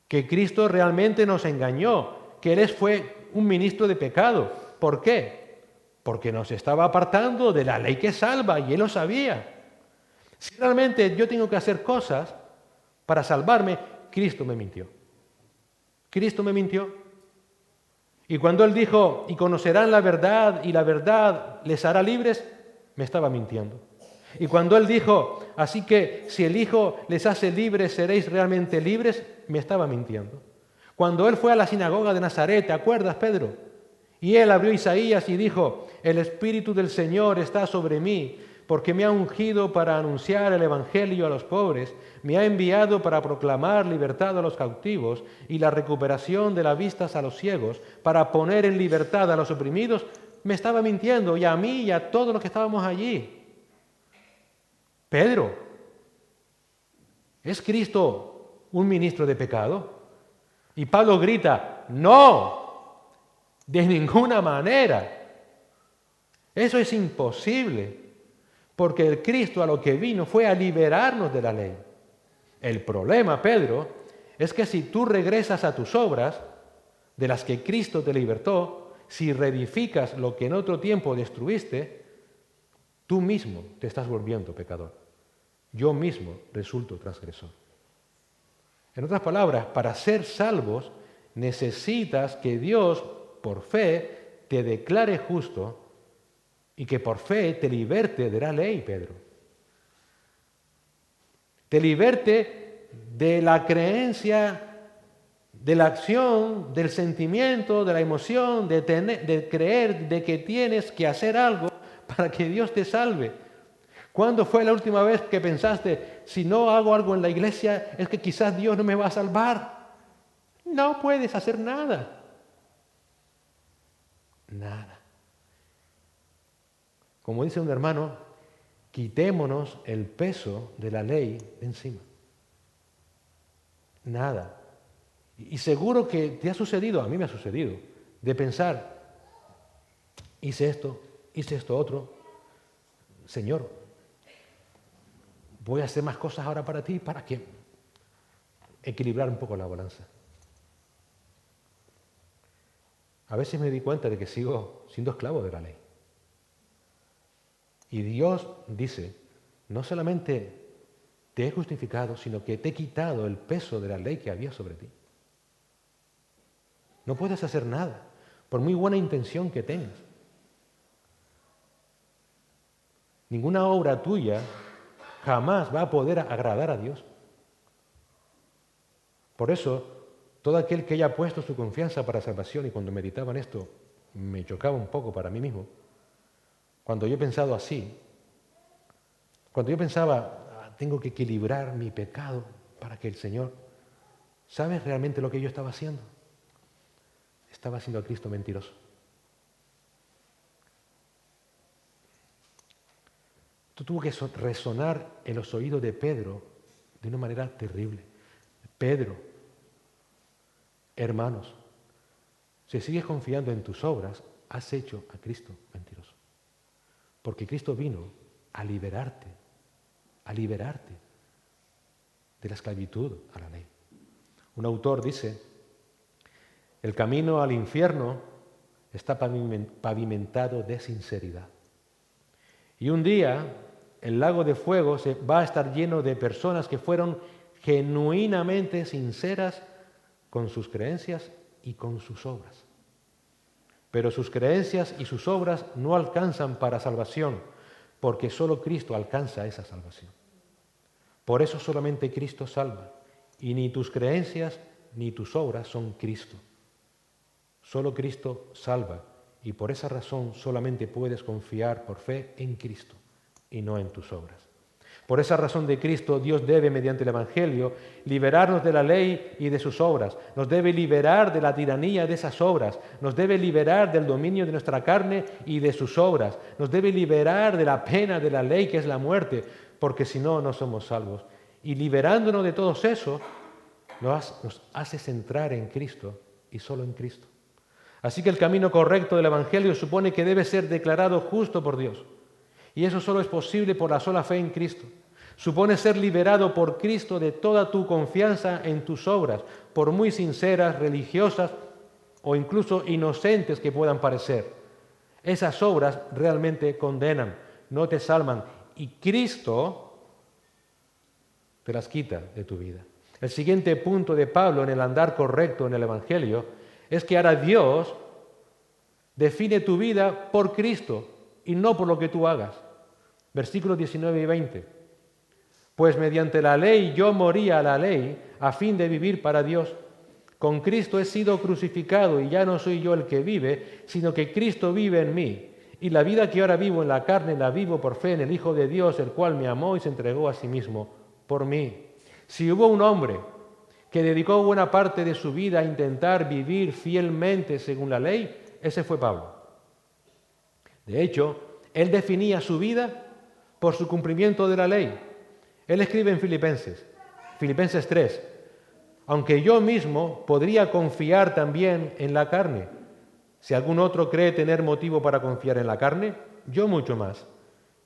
que Cristo realmente nos engañó, que Él fue un ministro de pecado. ¿Por qué? Porque nos estaba apartando de la ley que salva y Él lo sabía. Si realmente yo tengo que hacer cosas para salvarme, Cristo me mintió. Cristo me mintió. Y cuando Él dijo, y conocerán la verdad y la verdad les hará libres, me estaba mintiendo. Y cuando Él dijo, así que si el Hijo les hace libres, seréis realmente libres, me estaba mintiendo. Cuando Él fue a la sinagoga de Nazaret, ¿te acuerdas, Pedro? Y Él abrió Isaías y dijo, el Espíritu del Señor está sobre mí, porque me ha ungido para anunciar el Evangelio a los pobres, me ha enviado para proclamar libertad a los cautivos y la recuperación de la vista a los ciegos, para poner en libertad a los oprimidos, me estaba mintiendo, y a mí y a todos los que estábamos allí. Pedro, ¿es Cristo un ministro de pecado? Y Pablo grita, no, de ninguna manera. Eso es imposible, porque el Cristo a lo que vino fue a liberarnos de la ley. El problema, Pedro, es que si tú regresas a tus obras, de las que Cristo te libertó, si reedificas lo que en otro tiempo destruiste, tú mismo te estás volviendo pecador. Yo mismo resulto transgresor. En otras palabras, para ser salvos necesitas que Dios, por fe, te declare justo y que por fe te liberte de la ley, Pedro. Te liberte de la creencia, de la acción, del sentimiento, de la emoción, de creer de que tienes que hacer algo para que Dios te salve. ¿Cuándo fue la última vez que pensaste, si no hago algo en la iglesia, es que quizás Dios no me va a salvar? No puedes hacer nada. Nada. Como dice un hermano, quitémonos el peso de la ley de encima. Nada. Y seguro que te ha sucedido, a mí me ha sucedido, de pensar, hice esto otro, Señor, voy a hacer más cosas ahora para ti, ¿para qué? Equilibrar un poco la balanza. A veces me di cuenta de que sigo siendo esclavo de la ley. Y Dios dice, no solamente te he justificado, sino que te he quitado el peso de la ley que había sobre ti. No puedes hacer nada, por muy buena intención que tengas. Ninguna obra tuya jamás va a poder agradar a Dios. Por eso, todo aquel que haya puesto su confianza para salvación, y cuando meditaba en esto, me chocaba un poco para mí mismo, cuando yo he pensado así, cuando yo pensaba, tengo que equilibrar mi pecado para que el Señor, ¿sabes realmente lo que yo estaba haciendo? Estaba haciendo a Cristo mentiroso. Esto tuvo que resonar en los oídos de Pedro de una manera terrible. Pedro, hermanos, si sigues confiando en tus obras, has hecho a Cristo mentiroso. Porque Cristo vino a liberarte de la esclavitud a la ley. Un autor dice, el camino al infierno está pavimentado de sinceridad. Y un día el lago de fuego va a estar lleno de personas que fueron genuinamente sinceras con sus creencias y con sus obras. Pero sus creencias y sus obras no alcanzan para salvación, porque solo Cristo alcanza esa salvación. Por eso solamente Cristo salva, y ni tus creencias ni tus obras son Cristo. Solo Cristo salva, y por esa razón solamente puedes confiar por fe en Cristo y no en tus obras. Por esa razón de Cristo, Dios debe, mediante el Evangelio, liberarnos de la ley y de sus obras. Nos debe liberar de la tiranía de esas obras. Nos debe liberar del dominio de nuestra carne y de sus obras. Nos debe liberar de la pena de la ley, que es la muerte, porque si no, no somos salvos. Y liberándonos de todo eso, nos hace centrar en Cristo y solo en Cristo. Así que el camino correcto del Evangelio supone que debe ser declarado justo por Dios. Y eso solo es posible por la sola fe en Cristo. Supone ser liberado por Cristo de toda tu confianza en tus obras, por muy sinceras, religiosas o incluso inocentes que puedan parecer. Esas obras realmente condenan, no te salvan, y Cristo te las quita de tu vida. El siguiente punto de Pablo en el andar correcto en el Evangelio es que ahora Dios define tu vida por Cristo y no por lo que tú hagas. Versículos 19 y 20. Pues mediante la ley yo morí a la ley a fin de vivir para Dios. Con Cristo he sido crucificado y ya no soy yo el que vive, sino que Cristo vive en mí. Y la vida que ahora vivo en la carne la vivo por fe en el Hijo de Dios, el cual me amó y se entregó a sí mismo por mí. Si hubo un hombre que dedicó buena parte de su vida a intentar vivir fielmente según la ley, ese fue Pablo. De hecho, él definía su vida por su cumplimiento de la ley. Él escribe en Filipenses 3, aunque yo mismo podría confiar también en la carne. Si algún otro cree tener motivo para confiar en la carne, yo mucho más.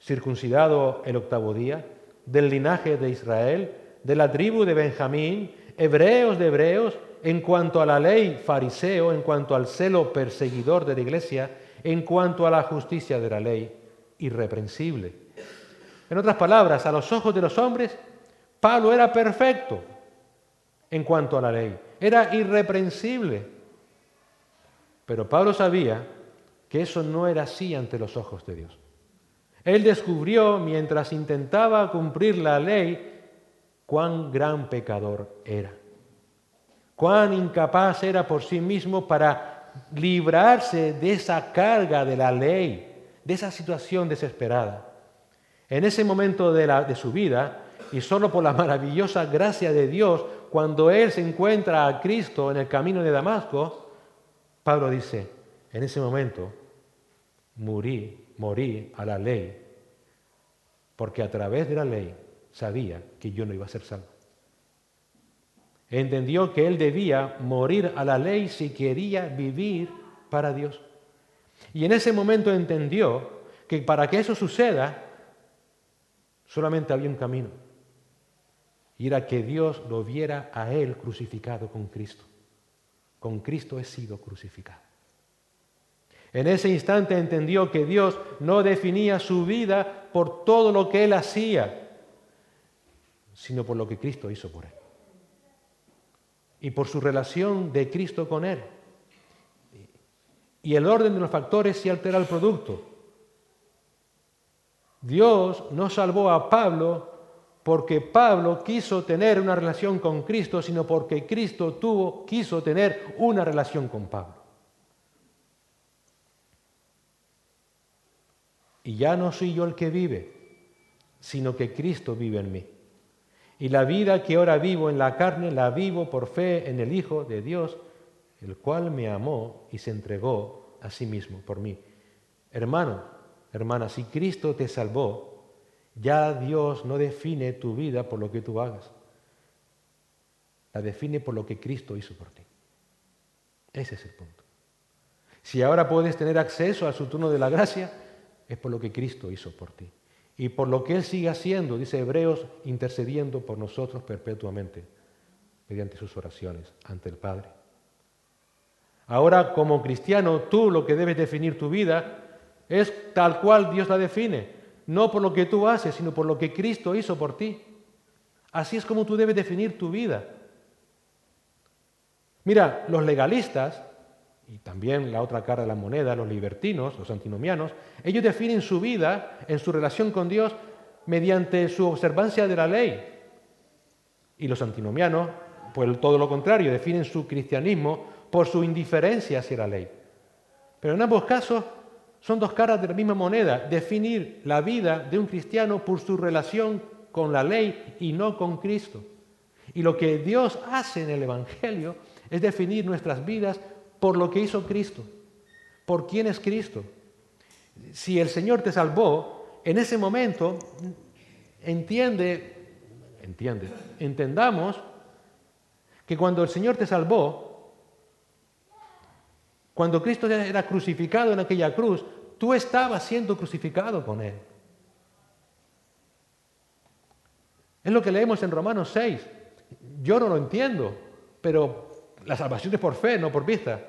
Circuncidado el 8º día, del linaje de Israel, de la tribu de Benjamín, hebreos de hebreos, en cuanto a la ley, fariseo, en cuanto al celo, perseguidor de la iglesia, en cuanto a la justicia de la ley, irreprensible. En otras palabras, a los ojos de los hombres, Pablo era perfecto en cuanto a la ley, era irreprensible. Pero Pablo sabía que eso no era así ante los ojos de Dios. Él descubrió, mientras intentaba cumplir la ley, cuán gran pecador era, cuán incapaz era por sí mismo para librarse de esa carga de la ley, de esa situación desesperada. En ese momento de su vida, y solo por la maravillosa gracia de Dios, cuando él se encuentra a Cristo en el camino de Damasco, Pablo dice, en ese momento morí a la ley, porque a través de la ley sabía que yo no iba a ser salvo. Entendió que él debía morir a la ley si quería vivir para Dios. Y en ese momento entendió que para que eso suceda, solamente había un camino, y era que Dios lo viera a él crucificado con Cristo. Con Cristo he sido crucificado. En ese instante entendió que Dios no definía su vida por todo lo que él hacía, sino por lo que Cristo hizo por él. Y por su relación de Cristo con él. Y el orden de los factores sí altera el producto. Dios no salvó a Pablo porque Pablo quiso tener una relación con Cristo, sino porque Cristo quiso tener una relación con Pablo. Y ya no soy yo el que vive, sino que Cristo vive en mí. Y la vida que ahora vivo en la carne, la vivo por fe en el Hijo de Dios, el cual me amó y se entregó a sí mismo por mí. Hermano, hermana, si Cristo te salvó, ya Dios no define tu vida por lo que tú hagas. La define por lo que Cristo hizo por ti. Ese es el punto. Si ahora puedes tener acceso a su trono de la gracia, es por lo que Cristo hizo por ti. Y por lo que Él sigue haciendo, dice Hebreos, intercediendo por nosotros perpetuamente, mediante sus oraciones ante el Padre. Ahora, como cristiano, tú lo que debes definir tu vida es tal cual Dios la define, no por lo que tú haces, sino por lo que Cristo hizo por ti. Así es como tú debes definir tu vida. Mira, los legalistas, y también la otra cara de la moneda, los libertinos, los antinomianos, ellos definen su vida en su relación con Dios mediante su observancia de la ley. Y los antinomianos, pues todo lo contrario, definen su cristianismo por su indiferencia hacia la ley. Pero en ambos casos son dos caras de la misma moneda, definir la vida de un cristiano por su relación con la ley y no con Cristo. Y lo que Dios hace en el Evangelio es definir nuestras vidas por lo que hizo Cristo, por quién es Cristo. Si el Señor te salvó, en ese momento entendamos que cuando el Señor te salvó, cuando Cristo era crucificado en aquella cruz, tú estabas siendo crucificado con Él. Es lo que leemos en Romanos 6. Yo no lo entiendo, pero la salvación es por fe, no por vista.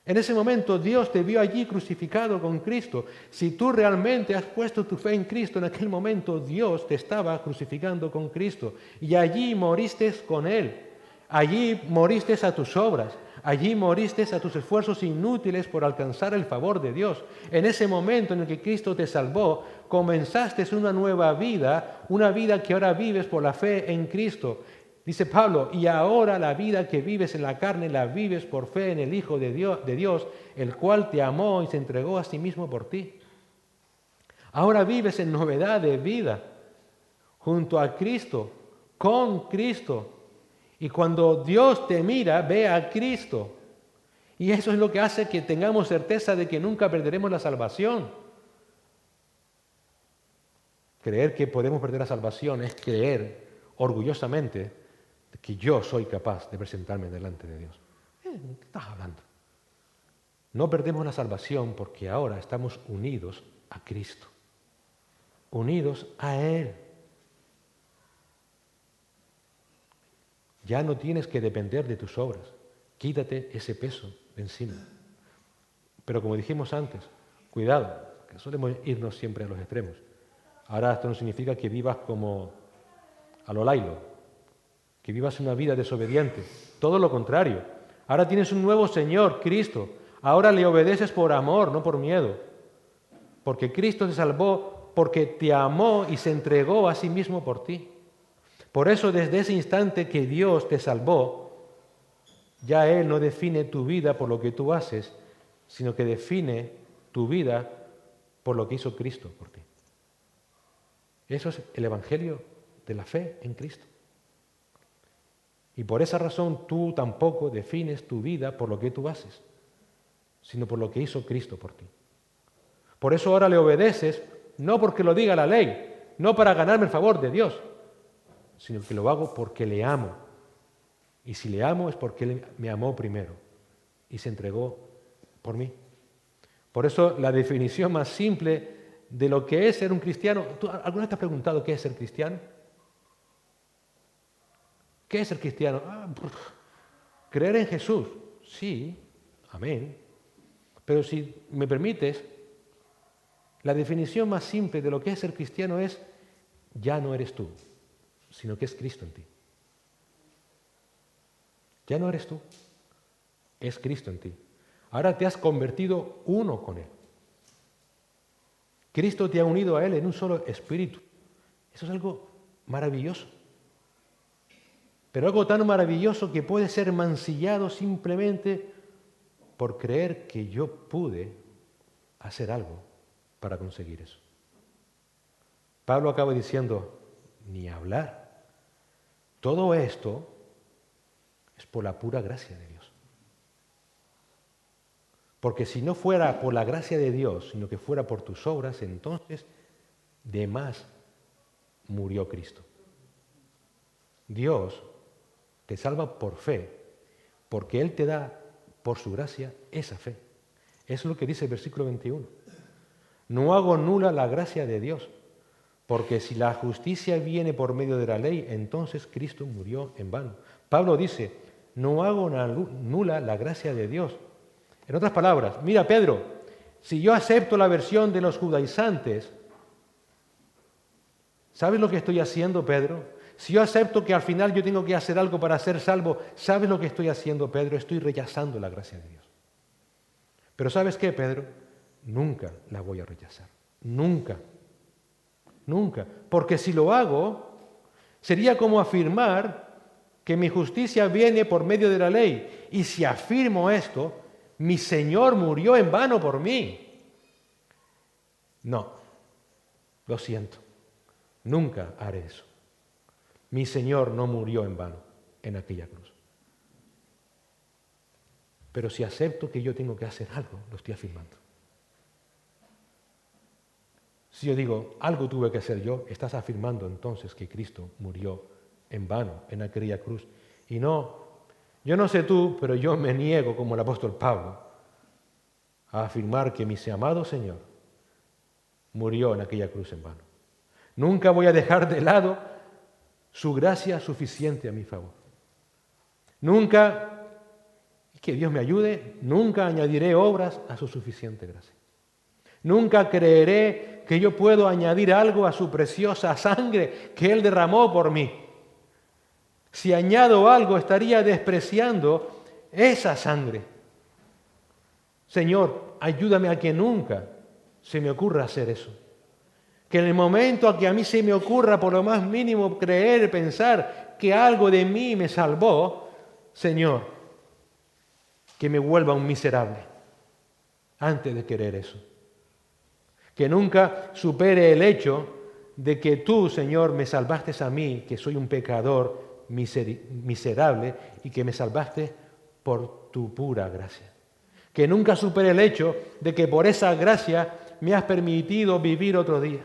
En ese momento Dios te vio allí crucificado con Cristo. Si tú realmente has puesto tu fe en Cristo, en aquel momento Dios te estaba crucificando con Cristo. Y allí moriste con Él. Allí moriste a tus obras. Allí moriste a tus esfuerzos inútiles por alcanzar el favor de Dios. En ese momento en el que Cristo te salvó, comenzaste una nueva vida, una vida que ahora vives por la fe en Cristo. Dice Pablo, y ahora la vida que vives en la carne la vives por fe en el Hijo de Dios, el cual te amó y se entregó a sí mismo por ti. Ahora vives en novedad de vida, junto a Cristo, con Cristo. Y cuando Dios te mira, ve a Cristo. Y eso es lo que hace que tengamos certeza de que nunca perderemos la salvación. Creer que podemos perder la salvación es creer orgullosamente que yo soy capaz de presentarme delante de Dios. ¿Qué estás hablando? No perdemos la salvación porque ahora estamos unidos a Cristo, unidos a Él. Ya no tienes que depender de tus obras. Quítate ese peso de encima. Pero como dijimos antes, cuidado, que solemos irnos siempre a los extremos. Ahora esto no significa que vivas como a lo Lailo, que vivas una vida desobediente. Todo lo contrario. Ahora tienes un nuevo Señor, Cristo. Ahora le obedeces por amor, no por miedo. Porque Cristo te salvó, porque te amó y se entregó a sí mismo por ti. Por eso desde ese instante que Dios te salvó, ya Él no define tu vida por lo que tú haces, sino que define tu vida por lo que hizo Cristo por ti. Eso es el Evangelio de la fe en Cristo. Y por esa razón tú tampoco defines tu vida por lo que tú haces, sino por lo que hizo Cristo por ti. Por eso ahora le obedeces, no porque lo diga la ley, no para ganarme el favor de Dios, sino que lo hago porque le amo. Y si le amo es porque Él me amó primero y se entregó por mí. Por eso la definición más simple de lo que es ser un cristiano. ¿Tú alguna vez te has preguntado qué es ser cristiano? ¿Qué es ser cristiano? Creer en Jesús. Sí, amén. Pero si me permites, la definición más simple de lo que es ser cristiano es: ya no eres tú, sino que es Cristo en ti. Ya no eres tú, es Cristo en ti. Ahora te has convertido uno con Él. Cristo te ha unido a Él en un solo espíritu. Eso es algo maravilloso. Pero algo tan maravilloso que puede ser mancillado simplemente por creer que yo pude hacer algo para conseguir eso. Pablo acaba diciendo, ni hablar. Todo esto es por la pura gracia de Dios. Porque si no fuera por la gracia de Dios, sino que fuera por tus obras, entonces de más murió Cristo. Dios te salva por fe, porque Él te da por su gracia esa fe. Eso es lo que dice el versículo 21. No hago nula la gracia de Dios, porque si la justicia viene por medio de la ley, entonces Cristo murió en vano. Pablo dice, no hago nula la gracia de Dios. En otras palabras, mira Pedro, si yo acepto la versión de los judaizantes, ¿sabes lo que estoy haciendo, Pedro? Si yo acepto que al final yo tengo que hacer algo para ser salvo, ¿sabes lo que estoy haciendo, Pedro? Estoy rechazando la gracia de Dios. Pero ¿sabes qué, Pedro? Nunca la voy a rechazar. Nunca. Nunca. Porque si lo hago, sería como afirmar que mi justicia viene por medio de la ley. Y si afirmo esto, mi Señor murió en vano por mí. No, lo siento. Nunca haré eso. Mi Señor no murió en vano en aquella cruz. Pero si acepto que yo tengo que hacer algo, lo estoy afirmando. Si yo digo, algo tuve que hacer yo, estás afirmando entonces que Cristo murió en vano en aquella cruz. Y no, yo no sé tú, pero yo me niego, como el apóstol Pablo, a afirmar que mi amado Señor murió en aquella cruz en vano. Nunca voy a dejar de lado su gracia suficiente a mi favor. Nunca, que Dios me ayude, nunca añadiré obras a su suficiente gracia. Nunca creeré que yo puedo añadir algo a su preciosa sangre que Él derramó por mí. Si añado algo, estaría despreciando esa sangre. Señor, ayúdame a que nunca se me ocurra hacer eso. Que en el momento a que a mí se me ocurra por lo más mínimo creer, pensar que algo de mí me salvó, Señor, que me vuelva un miserable antes de querer eso. Que nunca supere el hecho de que tú, Señor, me salvaste a mí, que soy un pecador miserable, y que me salvaste por tu pura gracia. Que nunca supere el hecho de que por esa gracia me has permitido vivir otro día.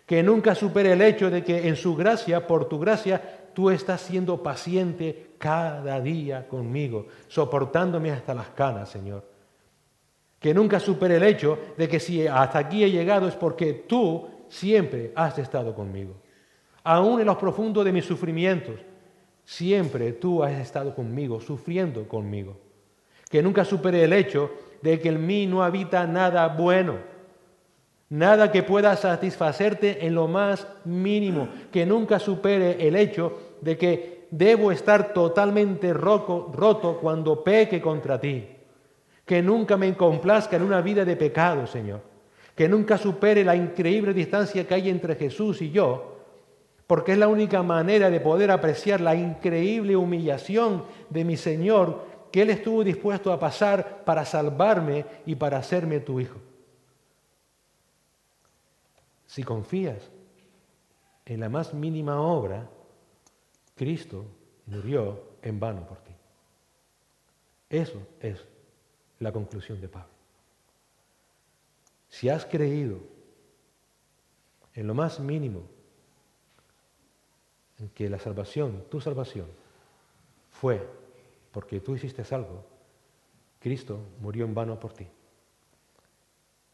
Que nunca supere el hecho de que en su gracia, por tu gracia, tú estás siendo paciente cada día conmigo, soportándome hasta las canas, Señor. Que nunca supere el hecho de que si hasta aquí he llegado es porque tú siempre has estado conmigo. Aún en los profundos de mis sufrimientos, siempre tú has estado conmigo, sufriendo conmigo. Que nunca supere el hecho de que en mí no habita nada bueno, nada que pueda satisfacerte en lo más mínimo. Que nunca supere el hecho de que debo estar totalmente roto cuando peque contra ti. Que nunca me complazca en una vida de pecado, Señor. Que nunca supere la increíble distancia que hay entre Jesús y yo, porque es la única manera de poder apreciar la increíble humillación de mi Señor que Él estuvo dispuesto a pasar para salvarme y para hacerme tu hijo. Si confías en la más mínima obra, Cristo murió en vano por ti. Eso es la conclusión de Pablo. Si has creído en lo más mínimo en que la salvación, tu salvación, fue porque tú hiciste algo, Cristo murió en vano por ti.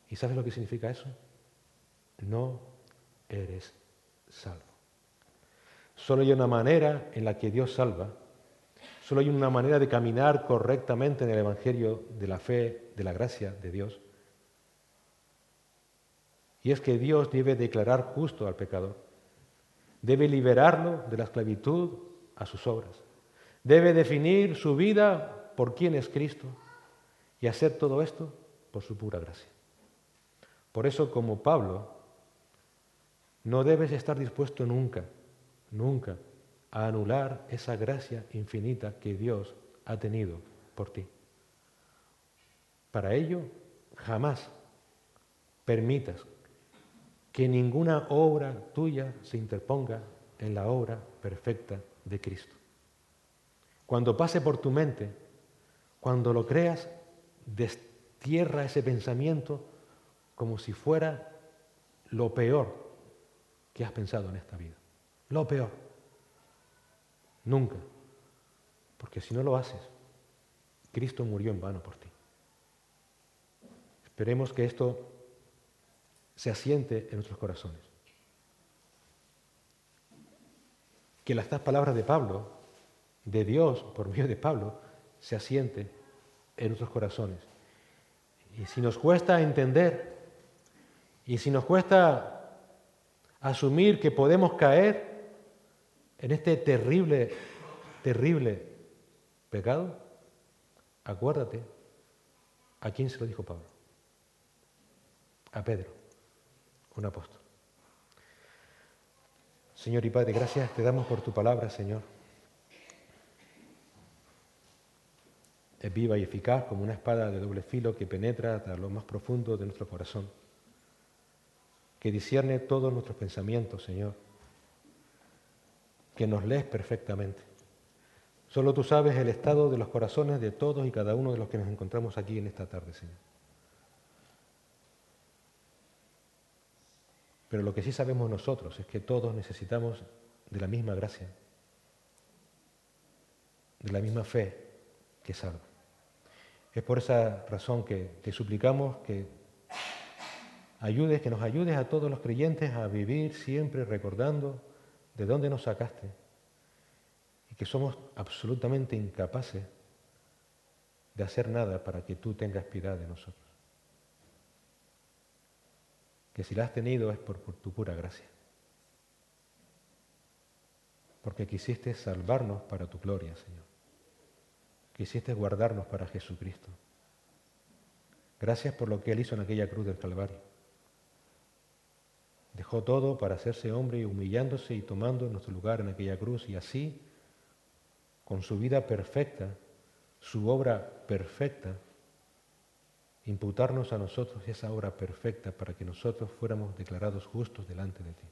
¿Y sabes lo que significa eso? No eres salvo. Solo hay una manera en la que Dios salva. Solo hay una manera de caminar correctamente en el Evangelio de la fe, de la gracia de Dios. Y es que Dios debe declarar justo al pecador. Debe liberarlo de la esclavitud a sus obras. Debe definir su vida por quién es Cristo y hacer todo esto por su pura gracia. Por eso, como Pablo, no debes estar dispuesto nunca a anular esa gracia infinita que Dios ha tenido por ti. Para ello, jamás permitas que ninguna obra tuya se interponga en la obra perfecta de Cristo. Cuando pase por tu mente, cuando lo creas, destierra ese pensamiento como si fuera lo peor que has pensado en esta vida. Lo peor. Nunca. Porque si no lo haces, Cristo murió en vano por ti. Esperemos que esto se asiente en nuestros corazones. Que estas palabras de Pablo, de Dios por medio de Pablo, se asiente en nuestros corazones. Y si nos cuesta entender, y si nos cuesta asumir que podemos caer en este terrible pecado, acuérdate a quién se lo dijo Pablo. A Pedro, un apóstol. Señor y Padre, gracias te damos por tu palabra, Señor. Es viva y eficaz como una espada de doble filo que penetra hasta lo más profundo de nuestro corazón, que discierne todos nuestros pensamientos, Señor, que nos lees perfectamente. Solo tú sabes el estado de los corazones de todos y cada uno de los que nos encontramos aquí en esta tarde, Señor. Pero lo que sí sabemos nosotros es que todos necesitamos de la misma gracia, de la misma fe que salva. Es por esa razón que te suplicamos que nos ayudes a todos los creyentes a vivir siempre recordando de dónde nos sacaste y que somos absolutamente incapaces de hacer nada para que tú tengas piedad de nosotros. Que si la has tenido es por tu pura gracia. Porque quisiste salvarnos para tu gloria, Señor. Quisiste guardarnos para Jesucristo. Gracias por lo que Él hizo en aquella cruz del Calvario. Dejó todo para hacerse hombre y humillándose y tomando nuestro lugar en aquella cruz y así, con su vida perfecta, su obra perfecta, imputarnos a nosotros esa obra perfecta para que nosotros fuéramos declarados justos delante de ti.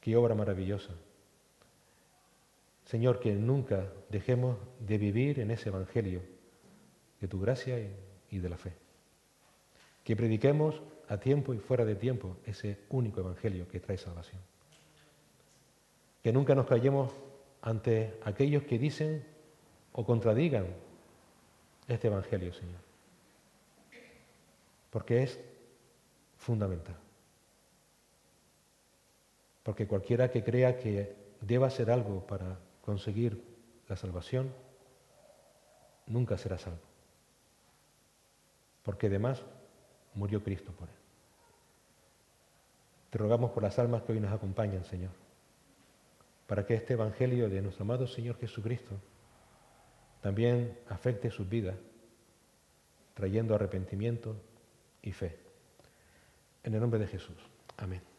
Qué obra maravillosa. Señor, que nunca dejemos de vivir en ese evangelio de tu gracia y de la fe. Que prediquemos a tiempo y fuera de tiempo ese único evangelio que trae salvación. Que nunca nos callemos ante aquellos que dicen o contradigan este evangelio, Señor. Porque es fundamental. Porque cualquiera que crea que deba hacer algo para conseguir la salvación, nunca será salvo. Porque además murió Cristo por él. Te rogamos por las almas que hoy nos acompañan, Señor, para que este evangelio de nuestro amado Señor Jesucristo también afecte sus vidas, trayendo arrepentimiento y fe. En el nombre de Jesús. Amén.